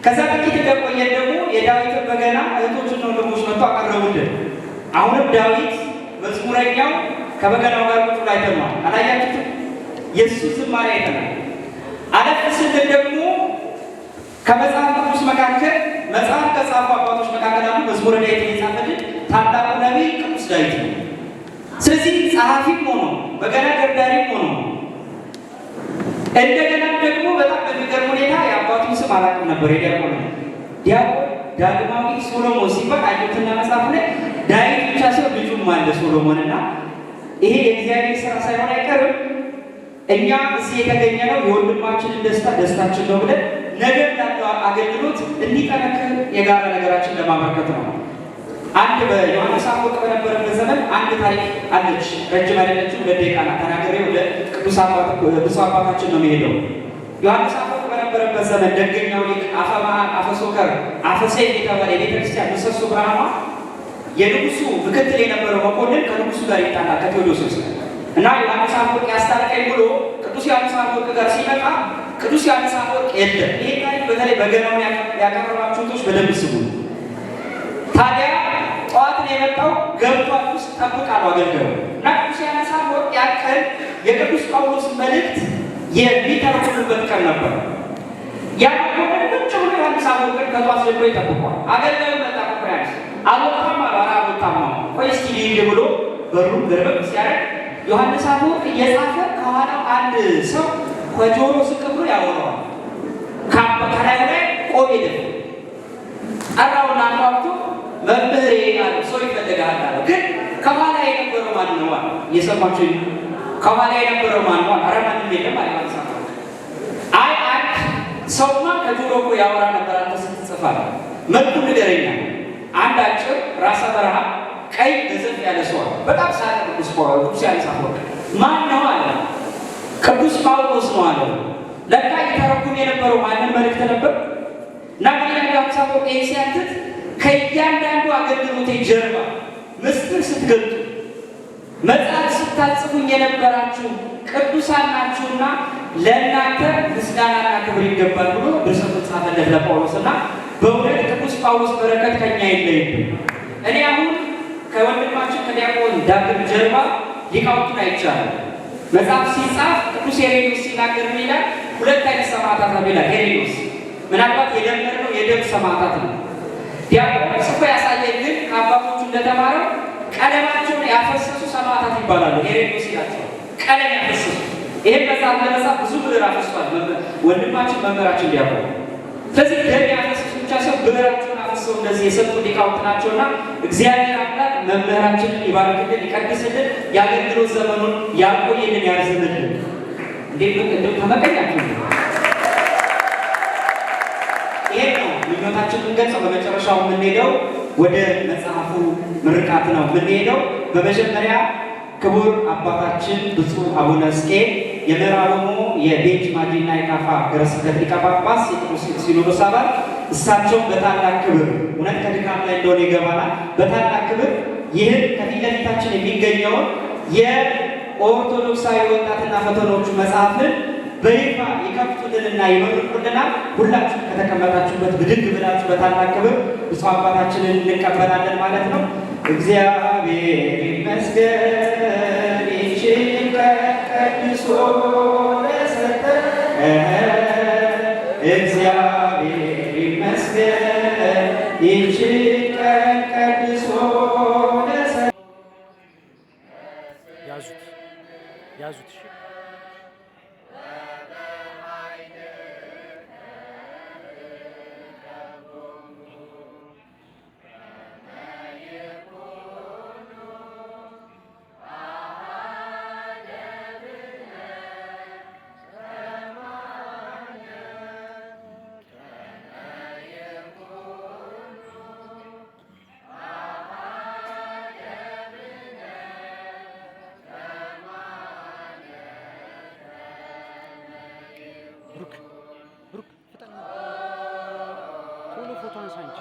ከዛ ጥቂት እንደቆየ ደግሞ የዳዊትን በገና እህቶችና ወንድሞች መጥቶ አቀረቡልን። አሁንም ዳዊት መዝሙረኛው ከበገናው ጋር ቁጭ ላይ ተማር አላያችሁትም? የእሱ ዝማሬ አይተናል። አለፍ ስንል ደግሞ ከመጽሐፍ ቅዱስ መካከል መጽሐፍ ከጻፉ አባቶች መካከል አንዱ መዝሙረ ዳዊት የጻፈልን ታላቁ ነቢይ ቅዱስ ዳዊት ነው። ስለዚህ ጸሐፊም ሆኖ በገና ደርዳሪም ሆኖ እንደገና ደግሞ በጣም በሚገርም ሁኔታ የአባቱን ስም አላውቅም ነበር። የዲያቆን ዳግማዊ ሶሎሞን ሲባል አየሁትና መጽሐፍ ላይ ዳዊት ብቻ ሰው ልጁም አለ ሶሎሞን እና ይሄ የእግዚአብሔር ስራ ሳይሆን አይቀርም። እኛ እዚህ የተገኘነው የወንድማችንን ደስታ ደስታችን ነው ብለን ነገር ላለው አገልግሎት እንዲጠነክር የጋራ ነገራችን ለማበርከት ነው። አንድ በዮሐንስ አፈወርቅ በነበረበት ዘመን አንድ ታሪክ አለች። ረጅም አይደለችም፣ በደቂቃ ተናግሬ ወደ ቅዱስ አባታችን ነው የሚሄደው። ዮሐንስ አፈወርቅ በነበረበት ዘመን ደገኛው ሊቅ አፈመሃር፣ አፈሶከር፣ አፈሰይፍ የተባለ የቤተክርስቲያን ምሰሶ ብርሃኗ የንጉሱ ምክትል የነበረው መኮንን ከንጉሱ ጋር ይጣላ ከቴዎዶሲዎስ እና ዮሐንስ አፈወርቅ ያስታርቀኝ ብሎ ቅዱስ ዮሐንስ አፈወርቅ ጋር ሲመጣ ቅዱስ ዮሐንስ አፈወርቅ የለም። ይሄ ታሪክ በተለይ በገናውን ያቀረባችሁ ቶች በደንብ ስሙ። ታዲያ ጠዋት ነው የመጣው። ገብቷል ውስጥ ጠብቃሉ አገልገሉ እና ቅዱስ ዮሐንስ አፈወርቅ ያቀን የቅዱስ ጳውሎስ መልእክት የሚተረጉምበት ቀን ነበር። ያቆመ ቁጭ ብሎ ዮሐንስ አፈወርቅን ከጧት ጀምሮ ይጠብቋል። አገልጋዩ መጣ። ቁጥራንስ አልወጣም አባራ አልወጣም ቆይ እስኪ ልሂድ ብሎ በሩን ገርበብ ሲያደርግ ዮሐንስ አፈወርቅ እየጻፈ ከኋላው አንድ ሰው ከጆሮ ዝቅ ብሎ ያወራዋል። ከላዩ ላይ ቆብ የለም። ጠራውና አንኳኩቶ መምህሬ አለ። ሰው ይፈልግሃል አለው። ግን ከኋላ የነበረው ማን ነው? እየሰማችሁ ከኋላ የነበረው ማን ነው? ኧረ ማንም የለም አለ ዮሐንስ አፈወርቅ። አይ አንድ ሰውማ ከጆሮ እኮ ያወራ ነበር አንተ ስትጽፋል። መልኩን ንገረኛ። አንድ አጭር ራሰ በረሃ ቀይ ገዘፍ ያለ ሰው በጣም ሳለ ቅዱስ ዮሐንስ አፈወርቅ ማን ነው አለ። ቅዱስ ጳውሎስ ነው አለ። ለካ ይተረጉም የነበረው ማንን መልእክት ነበር? እና ዮሐንስ አፈወርቅ ሲያትት ከእያንዳንዱ አገልግሎቴ ጀርባ ምስጢር ስትገልጡ መጽሐፍ ስታጽፉኝ የነበራችሁ ቅዱሳን ናችሁና ለእናንተ ምስጋናና ክብር ይገባል ብሎ ድርሰቱን ጻፈለት ለጳውሎስና በእውነት ቅዱስ ጳውሎስ በረከት ከኛ የለይብን። እኔ አሁን ከወንድማችን ከዲያቆን ዳግም ጀርባ ሊቃውንቱን አይቻልም። መጽሐፍ ሲጻፍ ቅዱስ ሄሬኒዮስ ሲናገር ምን ይላል? ሁለት አይነት ሰማዕታት ነው ይላል ሄሬኒዮስ። ምናልባት የደመርነው የደም ሰማዕታት ነው። ዲያቆን ጽፎ ያሳየን ግን ከአባቶቹ እንደተማረው ቀለማቸውን ያፈሰሱ ሰማዕታት ይባላሉ። ሄሬኒዮስ ይላቸው ቀለም ያፈሰሱ። ይሄን መጽሐፍ ለመጻፍ ብዙ ብዕር አፈስቷል ወንድማችን መምህራችን ዲያቆን። ስለዚህ ደም ያፈሰሱ ብቻ ሰው ብዕራቸውን አፈሰው እንደዚህ የሰጡ ሊቃውንት ናቸውና እግዚአብሔር አምላክ መምህራችንን ይባርክልን፣ ይቀድስልን፣ የአገልግሎት ዘመኑን ያቆይልን፣ ያርዝምልን። እንዴት ተመቀኛችሁ? ይሄ ነው ምኞታችን የምንገልጸው። በመጨረሻው የምንሄደው ወደ መጽሐፉ ምርቃት ነው የምንሄደው። በመጀመሪያ ክቡር አባታችን ብፁዕ አቡነ ሕዝቅኤል የምዕራብ ኦሞ የቤንች ማጂና የካፋ ሀገረ ስብከት ሊቀ ጳጳስ የቅዱስ ሲኖዶስ አባል፣ እሳቸው በታላቅ ክብር እውነት ከድካም ላይ እንደሆነ ይገባናል። በታላቅ ክብር ይህን ከፊት ለፊታችን የሚገኘውን የኦርቶዶክሳዊ ወጣትና ፈተናዎቹ መጽሐፍን በይፋ ይከፍቱልንና ይመርቁልናል። ሁላችሁም ከተቀመጣችሁበት ብድግ ብላችሁ በታላቅ ክብር ብፁዕ አባታችንን እንቀበላለን ማለት ነው። እግዚአብሔር ይመስገን ይህችን ቀድሶ ለሰጠን፣ እግዚአብሔር ይመስገን ይህችን ቀድሶ ለሰጠን። ያዙት ተነሳ እንጂ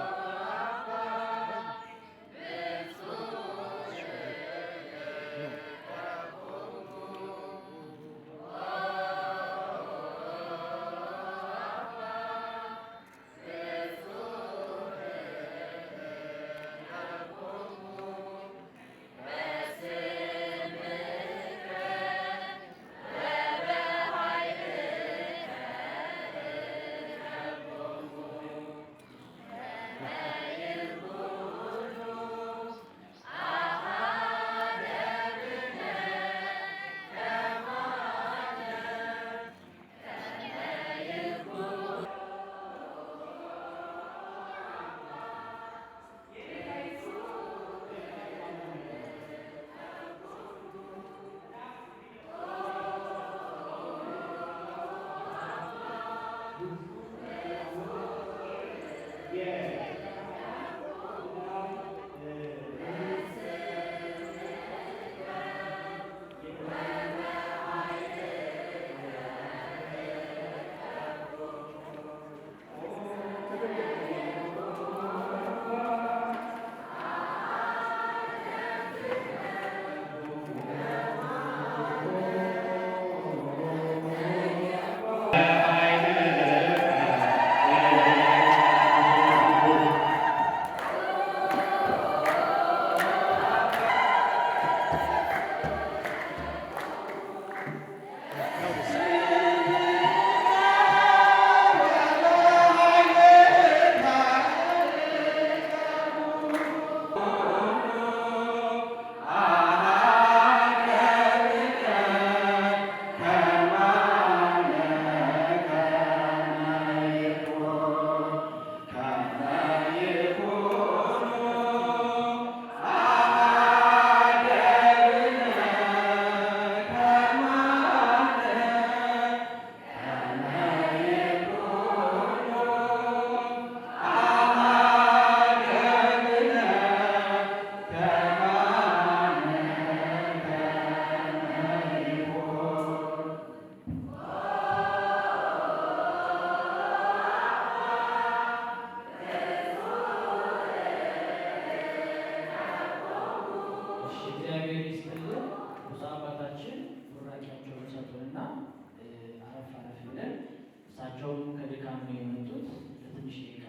እሳቸውም ከድካም ነው የመጡት። ለትንሽ ደቂቃ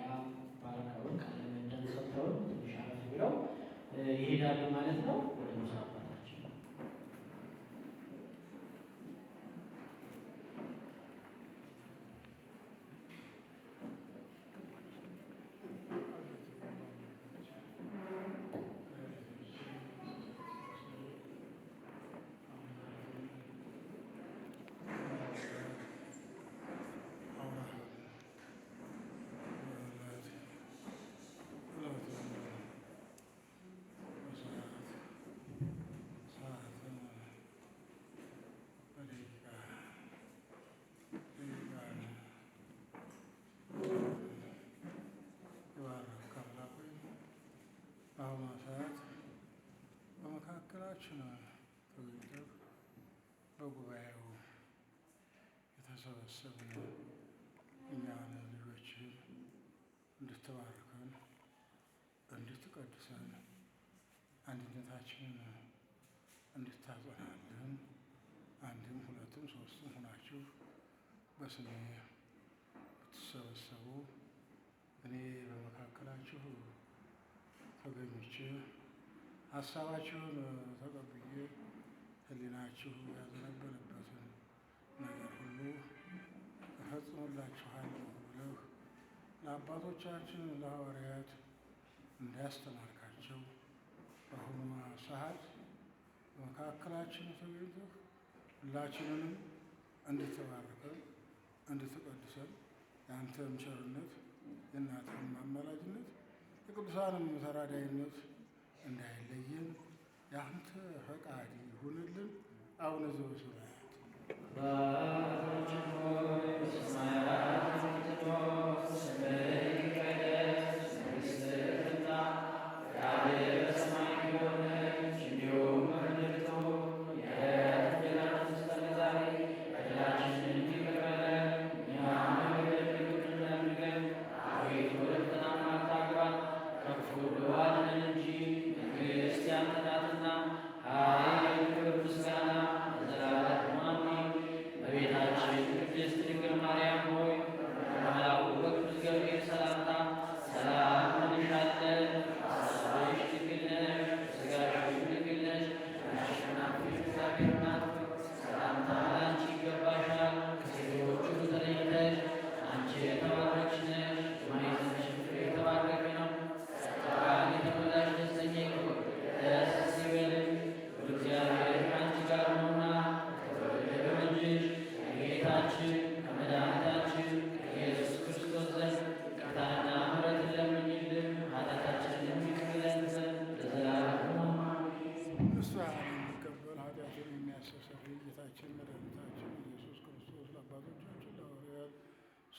ባረካውን ቃለ ምዕዳን ሰጥተውን ትንሽ አረፍ ብለው ይሄዳሉ ማለት ነው ወደ ሙሳ አባታችን። በአሁኑ ሰዓት በመካከላችን ተገኝተው በጉባኤው የተሰበሰብን እኛን ልጆችን እንድትባርከን እንድትቀድሰን አንድነታችንን እንድታጸናልን አንድም ሁለትም ሶስትም ሆናችሁ በስሜ ብትሰበሰቡ እኔ በመካከላችሁ ተገኝቼ ሀሳባችሁን ተቀብዬ ሕሊናችሁ ያዘነበለበትን ነገር ሁሉ እፈጽምላችኋለሁ ብለህ ለአባቶቻችን ለሐዋርያት እንዳስተማርካቸው በአሁኑ ሰዓት በመካከላችን ተገኝተህ ሁላችንንም እንድትባርከን እንድትቀድሰን የአንተም ቸርነት የእናትህም አማላጅነት የቅዱሳንም ተራዳይነት እንዳይለየን የአንተ ፈቃድ ይሁንልን። አቡነ ዘበሰማያት Amen.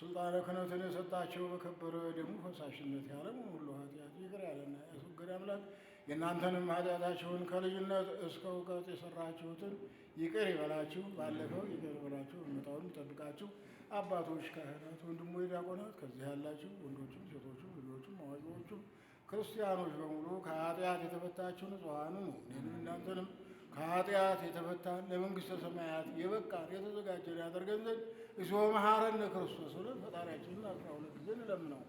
ስልጣነ ክህነትን የሰጣቸው በከበረ ደሙ ፈሳሽነት የዓለሙን ሁሉ ኃጢአት ይቅር ያለና ያስወገደ አምላክ የእናንተንም ኃጢአታችሁን ከልጅነት እስከ እውቀት የሰራችሁትን ይቅር ይበላችሁ። ባለፈው ይቅር ይበላችሁ፣ በመጣውን ይጠብቃችሁ። አባቶች፣ ካህናት፣ ወንድሞች ዲያቆናት፣ ከዚህ ያላችሁ ወንዶችም ሴቶችም ልጆችም አዋቂዎችም ክርስቲያኖች በሙሉ ከኃጢአት የተፈታችሁ ንጹሐን ነው። እኔንም እናንተንም ከኃጢአት የተፈታን ለመንግሥተ ሰማያት የበቃን የተዘጋጀን ያደርገን ዘንድ እግዚኦ መሐረነ ክርስቶስ ብለን ፈጣሪያችንን 12 ጊዜ እንለምነው።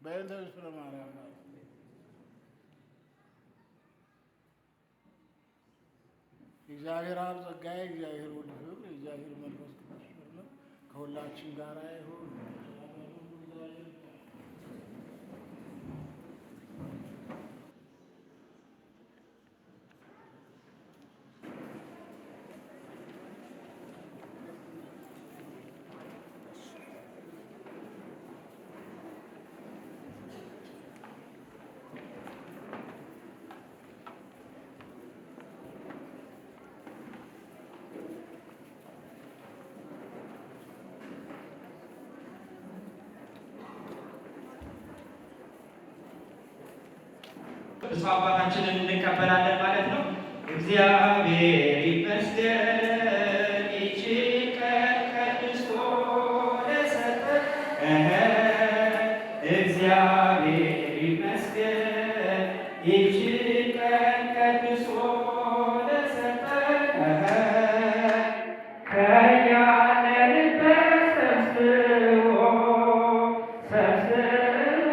በእንተ እግዝእትነ ማርያም እግዚአብሔር አብ ጸጋ፣ እግዚአብሔር ወልድ ፍቅር፣ እግዚአብሔር መንፈስ ቅዱስ ቸርነት ከሁላችን ጋር ይሁን። እሱ አባታችንን እንቀበላለን ማለት ነው። እግዚአብሔር ይመስገን ይህችን ቀን ቀድሶ ለሰጠን። እግዚአብሔር ይመስገን ይህችን ቀን ቀድሶ ለሰጠን። ከያለንበት ሰብስቦ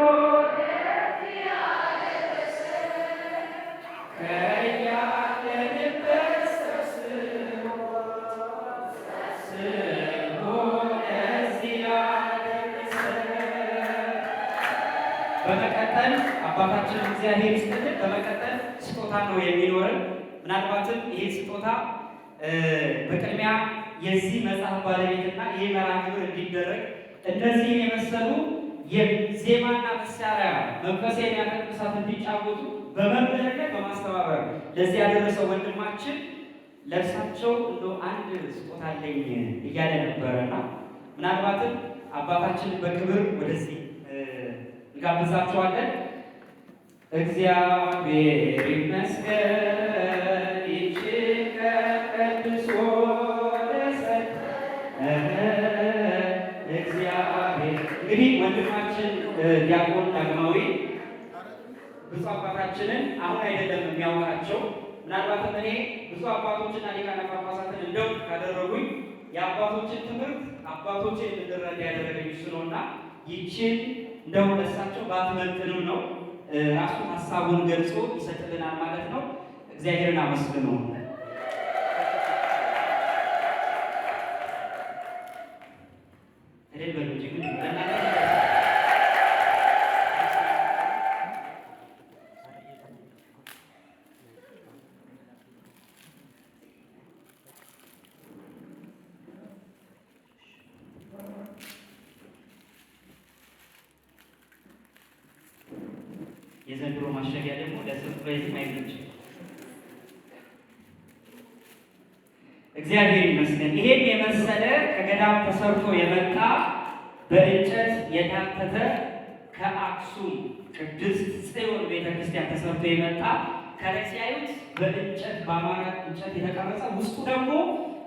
በመቀጠል አባታችን እግዚአብሔር ይስጥልን። በመቀጠል ስጦታ ነው የሚኖርን። ምናልባትም ይህ ስጦታ በቅድሚያ የዚህ መጽሐፍ ባለቤትና ይህ መርሃ ግብር እንዲደረግ እነዚህን የመሰሉ የዜማና መሳሪያ መንፈሳዊ ቅዱሳት እንዲጫወቱ በመምህርነት በማስተባበር ለዚህ ያደረሰው ወንድማችን ለእርሳቸው እንደ አንድ ስጦታ አለኝ እያለ ነበረና ምናልባትም አባታችን በክብር ወደዚህ እንጋብዛቸዋለን። እግዚአብሔር ይመስገን ይህችን ቀን ቀድሶ ለሰጠን። እግዚአብሔር እንግዲህ ወንድማችን ዲያቆን ዳግማዊ ብዙ አባታችንን አሁን አይደለም የሚያውቃቸው። ምናልባትም እኔ ብዙ አባቶችና ሊቃነ ጳጳሳትን እንደው ካደረጉኝ የአባቶችን ትምህርት አባቶችን እንድረዳ ያደረገኝ እሱ ነውና ይችን እንደው ለእሳቸው ባትመጥንም ነው ራሱ ሀሳቡን ገልጾ ይሰጥልናል ማለት ነው። እግዚአብሔርን አመስግኑ። የዘንድሮ ማሸጊያ ደግሞ ለሰርፕራይዝ ማይገጭ እግዚአብሔር ይመስገን። ይሄን የመሰለ ከገዳም ተሰርቶ የመጣ በእንጨት የታተተ ከአክሱም ቅድስት ጽዮን ቤተክርስቲያን ተሰርቶ የመጣ ከላይ ሲያዩት በእንጨት በአማራ እንጨት የተቀረጸ ውስጡ ደግሞ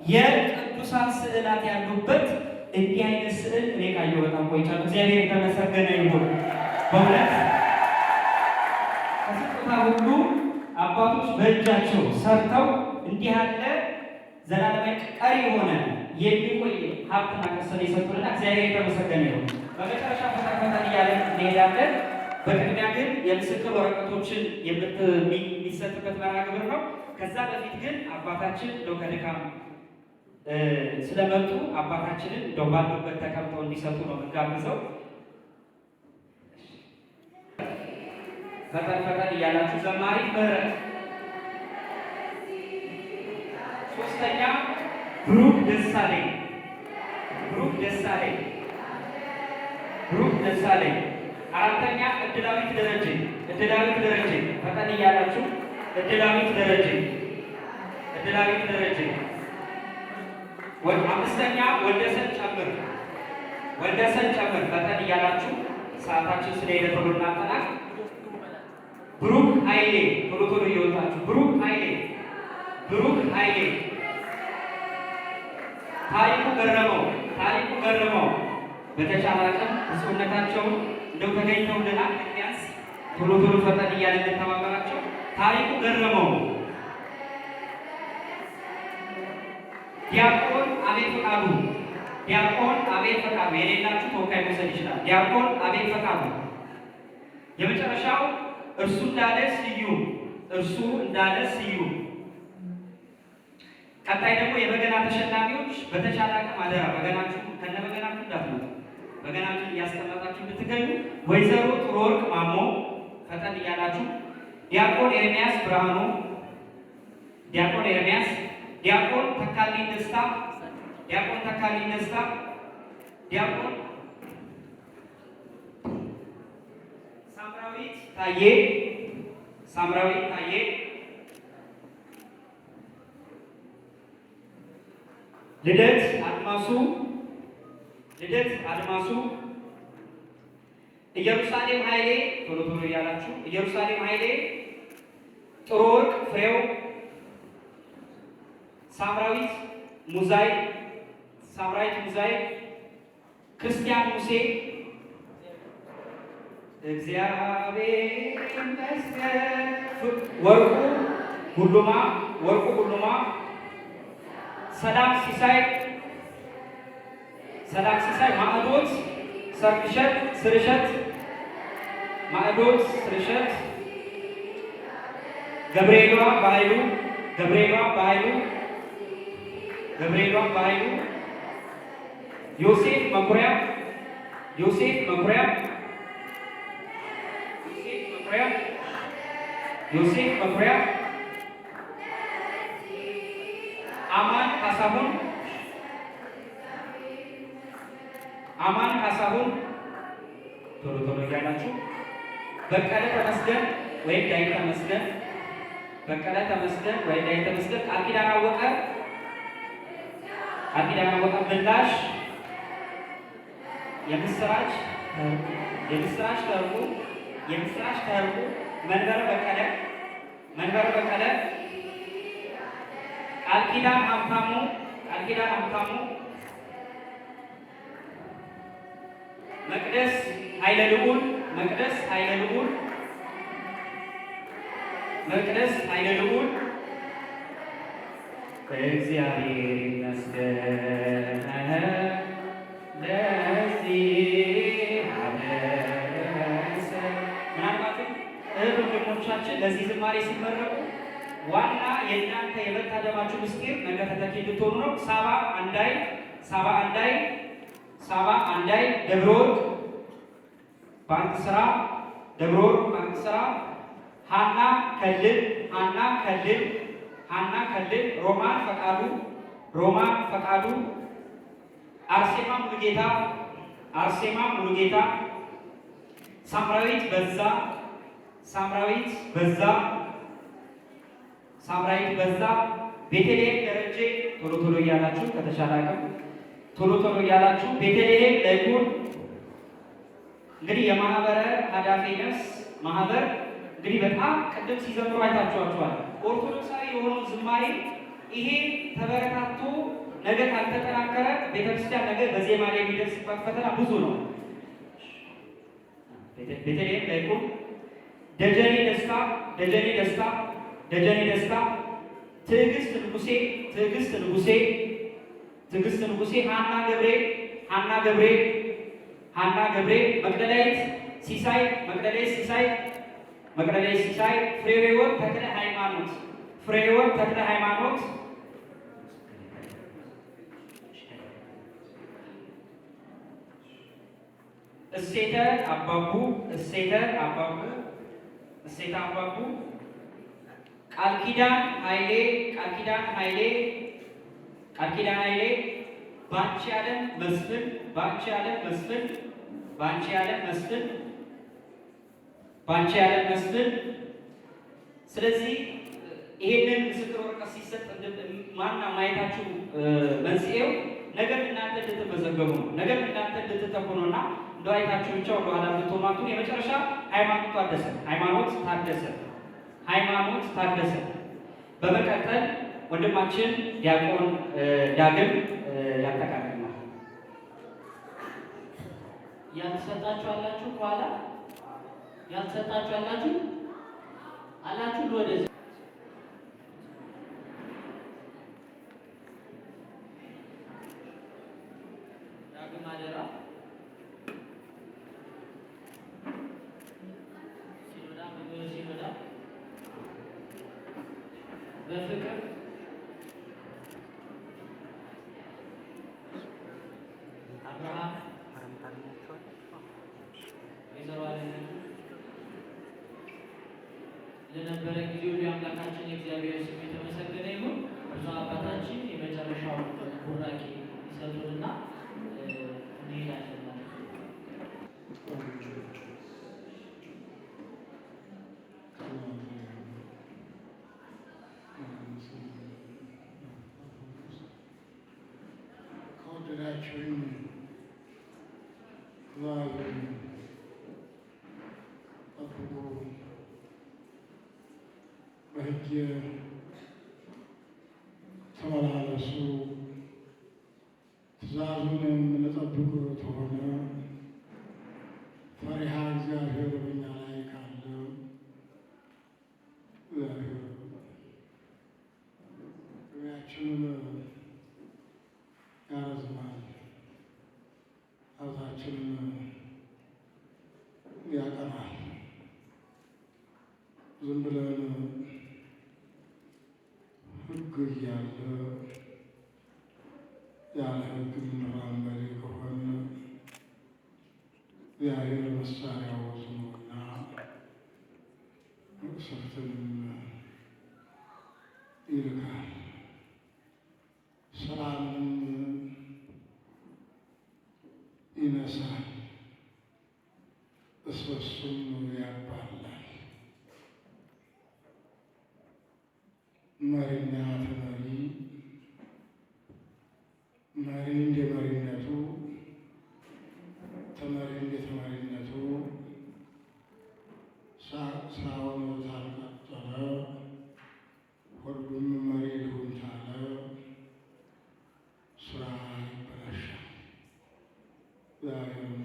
የቅዱሳን ስዕላት ያሉበት እንዲህ አይነት ስዕል እኔ ካየሁ በጣም ቆይቻለሁ። እግዚአብሔር የተመሰገነ ይሁን በእውነት ከስጦታ ሁሉ አባቶች በእጃቸው ሰርተው እንዲህ ያለ ዘላለማዊ ቀሪ የሆነ የሚቆይ ሀብትና ቅርስን የሰጡንና እግዚአብሔር የተመሰገነ ይሁን። በመጨረሻ ፈታፈታን እያለን እንሄዳለን። በቅድሚያ ግን የምስክር ወረቀቶችን የሚሰጥበት መርሃ ግብር ነው። ከዛ በፊት ግን አባታችን እንደው ከድካም ስለመጡ አባታችንን እንደው ባሉበት ተቀምጠው እንዲሰጡ ነው የምንጋብዘው። ፈጠን ፈጠን እያላችሁ ዘማሪ ምህረት፣ ሶስተኛ ብሩክ ደሳለኝ፣ ብሩክ ደሳለኝ፣ ብሩክ ደሳለኝ፣ አራተኛ እድላዊት ደረጀ፣ እድላዊት ደረጀ፣ ፈጠን እያላችሁ እድላዊት ደረጀ፣ እድላዊት ደረጀ። አምስተኛ ወልደሰን ጨምር። ወልደሰን ጨምር። ፈጠን እያላችሁ ሰዓታችን ስለሄደ ቶሎ እናጠናቅ። ብሩክ ኃይሌ ቶሎ ቶሎ እየወጣችሁ ብሩክ ኃይሌ ብሩክ ኃይሌ። ታሪኩ ገረመው ታሪኩ ገረመው። በተቻለ አቅም ብፁዕነታቸውን እንደው ተገኝተውልናል። ቢያንስ ቶሎ ቶሎ ፈጠን እያለ እንተባበራቸው። ታሪኩ ገረመው። ዲያቆን አቤት ፈቃዱ ዲያቆን አቤት ፈቃዱ። የሌላችሁ ተወካይ መውሰድ ይችላል። ዲያቆን አቤት ፈቃዱ። የመጨረሻው እርሱ እንዳለ ስዩም እርሱ እንዳለ ስዩም። ቀጣይ ደግሞ የበገና ተሸላሚዎች በተቻለ አቅም አደራ በገናችሁ ከነ በገናችሁ እንዳትመጡ፣ በገናችሁን እያስቀመጣችሁ እንድትገኙ። ወይዘሮ ጥሩ ወርቅ ማሞ ፈጠን እያላችሁ። ዲያቆን ኤርሚያስ ብርሃኑ ዲያቆን ኤርሚያስ። ዲያቆን ተካልኝ ደስታ ዲያቆን ተካልኝ ደስታ። ዲያቆን ሳምራዊት ታዬ ሳምራዊት ታዬ። ልደት አድማሱ ልደት አድማሱ። ኢየሩሳሌም ኃይሌ ቶሎ ቶሎ እያላችሁ። ኢየሩሳሌም ኃይሌ። ጥሩ ወርቅ ፍሬው። ሳምራዊት ሙዛይ ሳምራዊት ሙዛይ። ክርስቲያን ሙሴ። እግዚአብሔር ይመስገን። ወርቁ ጉሉማ ወርቁ ጉሉማ። ሰላም ሲሳይ ሰላም ሲሳይ። ማዕዶት ሰርክሸት ስርሸት ማዕዶት ስርሸት። ገብርኤሏ በኃይሉ ገብርኤሏ በኃይሉ ገብርኤሏ በኃይሉ። ዮሴፍ መኩሪያ ዮሴፍ መኩሪያ ዮሴፍ መኩሪያ ዮሴፍ መኩሪያ። አማን ካሳሁን አማን ካሳሁን። ቶሎ ቶሎ እያላችሁ። በቀለ ተመስገን ወይም ዳዊት ተመስገን በቀለ ተመስገን ወይም ዳዊት ተመስገን። ቃል ኪዳን አወቀ ቃል ኪዳን አወቀ። ምላሽ የምስራች የምስራች ተርቁ የምስራች ተርቁ። መንበረ በቀለ መንበረ በቀለ። ቃል ኪዳን ሀብታሙ ቃል ኪዳን ሀብታሙ። መቅደስ ኃይለ ልዑል መቅደስ ኃይለ ልዑል መቅደስ ኃይለ ልዑል። እግዚአብሔር ይመስገን ለዚህ አደረሰ። ምናልባትም እህት ወንድሞቻችን ለዚህ ዝማሬ ሲመረቁ ዋና የእናንተ የመታደማችሁ ምስጢር ነገ ተተኪ እንድትሆኑ ነው። ሳባ አንዳይ ሳባ አንዳይ ሳባ አንዳይ። ደብረ ወርቅ ባንክ ስራ ደብረ ወርቅ ባንክ ስራ። ሀና ከልል ሀና ከልል ሀና ከልል። ሮማን ፈቃዱ ሮማን ፈቃዱ። አርሴማ ሙሉጌታ አርሴማ ሙሉጌታ። ሳምራዊት በዛ ሳምራዊት በዛ ሳምራዊት በዛ። ቤተልሔም ደረጀ ቶሎ ቶሎ እያላችሁ ከተቻለ አቅም ቶሎ ቶሎ እያላችሁ። ቤተልሔም ለይኩን። እንግዲህ የማህበረ ሀዳፌ ነፍስ ማህበር እንግዲህ በጣም ቅድም ሲዘምሩ አይታችኋቸዋል። ኦርቶዶክሳዊ የሆነው ዝማሬ ይሄ ተበረታቶ ነገ ካልተጠናከረ ቤተክርስቲያን ነገ በዜማ ላይ የሚደርስበት ፈተና ብዙ ነው። ቤተልሔም ለይኩን። ደጀኔ ደስታ ደጀኔ ደስታ ደጀኔ ደስታ። ትዕግስት ንጉሴ ትዕግስት ንጉሴ ትዕግስት ንጉሴ። ሀና ገብሬ ሀና ገብሬ ሀና ገብሬ። መቅደላዊት ሲሳይ መቅደላዊት ሲሳይ መቅደላዊት ሲሳይ። ፍሬህይወት ተክለ ሃይማኖት ፍሬህይወት ተክለ ሃይማኖት። እሴተ አባቡ እሴተ አባቡ እሴተ አባቡ። ቃል ኪዳን ኃይሌ ቃል ኪዳን ኃይሌ ቃል ኪዳን ኃይሌ። ባንቺ ያለን መስፍን ባንቺ ያለን መስፍን ባንቺ ያለን መስፍን ባንቺ ያለን መስፍን። ስለዚህ ይሄንን ምስክር ወረቀት ሲሰጥ ማና ማየታችሁ መንስኤው ነገር እናንተ እንድትመዘገቡ ነው። ነገር እናንተ እንድትተኩ ነውና እንደው አይታችሁ ብቻ ወደ ኋላ ብትማቱን የመጨረሻ ሃይማኖት ታደሰ። በመቀጠል ወንድማችን ዲያቆን ዳግም ያጠቃልላል። ያልተሰጣችሁ አላችሁ፣ በኋላ ያልተሰጣችሁ አላችሁ ወደዚህ ዳግም አደራ ሲኖዳ በፍቅር አብርሃም ለነበረ ጊዜ ሁሉ አምላካችን የእግዚአብሔር ስም የተመሰገነ ይሁን። ብዙ አባታችን የመጨረሻውን ቡራኬ ይሰጡንና እንሄዳለን። ከወደዳችሁኝ ትእዛዙን ጠብቁ፣ በሕጌ ተመላለሱ። ትእዛዙን የምንጠብቅ ከሆነ ፈሪሃ እግዚአብሔር በእኛ ላይ ካለ እግዚአብሔር ዕድሜያችንን ያረዝማል፣ ሀብታችንን ያቀናል። ዝም ብለን ሕግ እያለ ያለ ሕግ የምንራመድ ከሆነ እግዚአብሔር መሳሪያው ብዙ ነውና መቅሰፍትንም ይልካል፣ ሰላምንም ይነሳል፣ እሱም ያባላል። መሪና ተመሪ፣ መሪ እንደ መሪነቱ፣ ተመሪ እንደ ተመሪነቱ ስራውን ታልቀጠለ፣ ሁሉም መሪ ሊሆን ቻለ፣ ስራ ይበላሻል፣ እግዚአብሔርም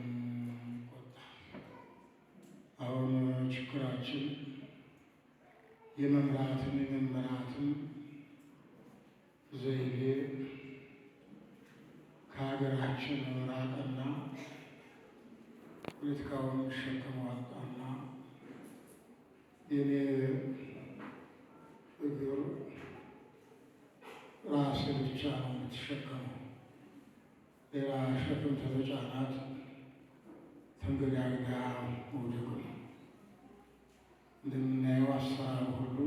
ይቆጣል። አሁን ችግራችን የመምራትን የመመራትን ዘይቤ ከሀገራችን ራቀና ፖለቲካውን የሚሸከመው አጣና የኔ እግር ራሴ ብቻ ነው የምትሸከመው፣ ሌላ ሸክም ተተጫናት ተንገዳግዳ መውደቅ ነው። እንደምናየው አሰራር ሁሉ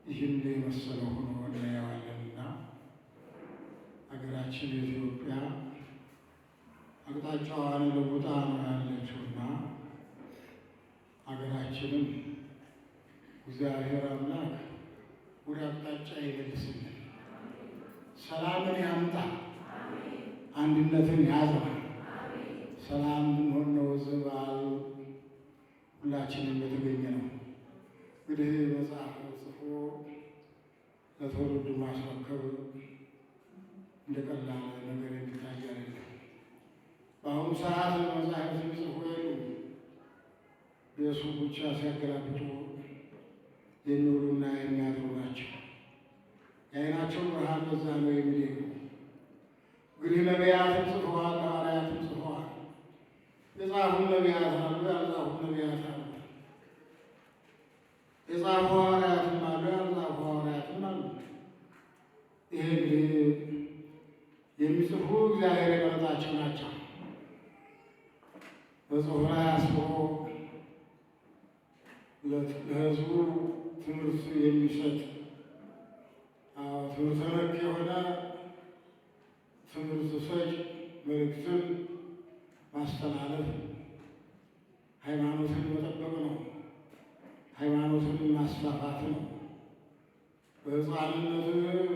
ይህን የመሰለ ሆኖ እናየዋለንና ሀገራችን የኢትዮጵያ አቅጣጫዋን ለውጣ ነው ያለችውና ሀገራችንም እግዚአብሔር አምላክ ወደ አቅጣጫ ይመልስልን፣ ሰላምን ያምጣ፣ አንድነትን ያዝራ። ሰላም ብንሆን ነው ዝበዓል ሁላችንም የተገኘ ነው። እንግዲህ መጽሐፍ ጽፎ ለትውልዱ ማስረከብ እንደ ቀላል ነገር የሚታይ አይደለም። በአሁኑ ሰዓት መጽሐፍ የሚጽፉ የሉም። ቤቱ ብቻ ሲያገላብጡ የሚውሉና የሚያድሩ ናቸው። የዓይናቸው ብርሃን በዛ ነው የሚደግሙ። እንግዲህ ነቢያትም ጽፈዋል፣ ሐዋርያትም ጽፈዋል። የጻፉ ነቢያት አሉ፣ ያልጻፉ ነቢያት አሉ። የጻፉ ሐዋርያትም አሉ፣ ያልጻፉ ሐዋርያትም አሉ። ይሄ እንግዲህ የሚጽፉ እግዚአብሔር የመረጣቸው ናቸው። በጽሑፍ ላይ አስቦ ለሕዝቡ ትምህርት የሚሰጥ ትምህርት ነክ የሆነ ትምህርት ሰጭ መልእክትን ማስተላለፍ ሃይማኖትን መጠበቅ ነው። ሃይማኖትን ማስፋፋት ነው። በሕፃንነትህ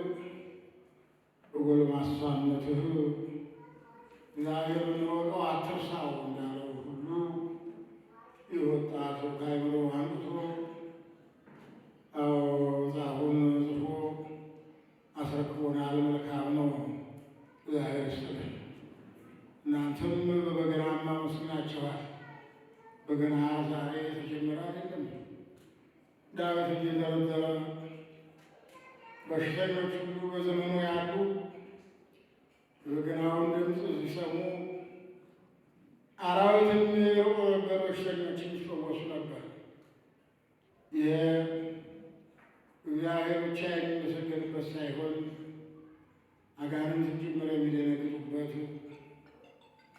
በጎልማሳነትህ እግዚአብሔርን እወቀው አትርሳው እንዳለው ሁሉ ይህ ወጣት ከአእምሮ አንቅቶ መጽሐፉን ጽፎ አስረክቦናል። መልካም ነው። እግዚአብሔር ይስጥልኝ። እናንተም በበገናማ መስግናችኋል። በገና ዛሬ የተጀመረ አይደለም። ዳዊት እየዘረዘረ በሽተኞች ሁሉ በዘመኑ ያሉ የበገናውን ድምፅ ሲሰሙ አራዊትም የርቁ ነበር፣ በሽተኞችን ይፈወሱ ነበር። ይህ እግዚአብሔር ብቻ የሚመሰገንበት ሳይሆን አጋንንት ጭምር የሚደነግጡበት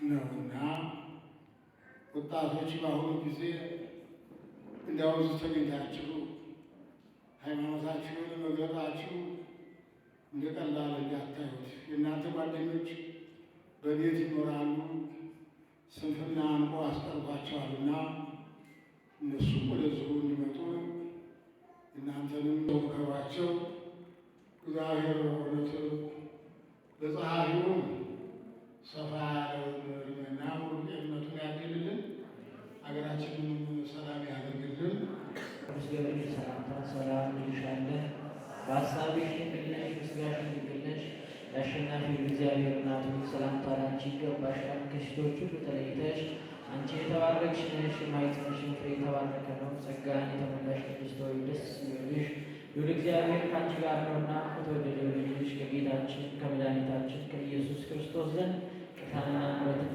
ነውና ወጣቶች በአሁኑ ጊዜ እንዲያው እዚህ ተገኝታችሁ ሃይማኖታችሁን መግለጣችሁ እንደ ቀላል እንዳታዩት። የእናንተ ጓደኞች በቤት ይኖራሉ፣ ስንፍና አንቆ አስቀርቷቸዋልና እነሱም ወደዚሁ እንዲመጡ እናንተንም መከሯቸው። እግዚአብሔር እውነት ለጸሐፊውም ሰፋ ያለውን እድሜና ሙሉ ጤንነቱን ያድልልን፣ ሀገራችንን ሰላም ያደርግልን። ቅዱስ ገብርኤል ሰላምታ ሰላም እልሻለሁ። በሀሳብሽ ድንግል ነሽ፣ በሥጋሽ ድንግል ነሽ። የአሸናፊው እግዚአብሔር እናት ሆይ ሰላምታ ላንቺ ይገባሻል። ከሴቶች ሁሉ ተለይተሽ አንቺ የተባረክሽ ነሽ፣ የማኅፀንሽም ፍሬ የተባረከ ነው። ጸጋን የተሞላሽ ቅድስት ሆይ ደስ ይበልሽ፣ ልዑል እግዚአብሔር ከአንቺ ጋር ነውና ከተወደደው ልጅሽ ከጌታችን ከመድኃኒታችን ከኢየሱስ ክርስቶስ ዘንድ ቅርታንና ምሕረትን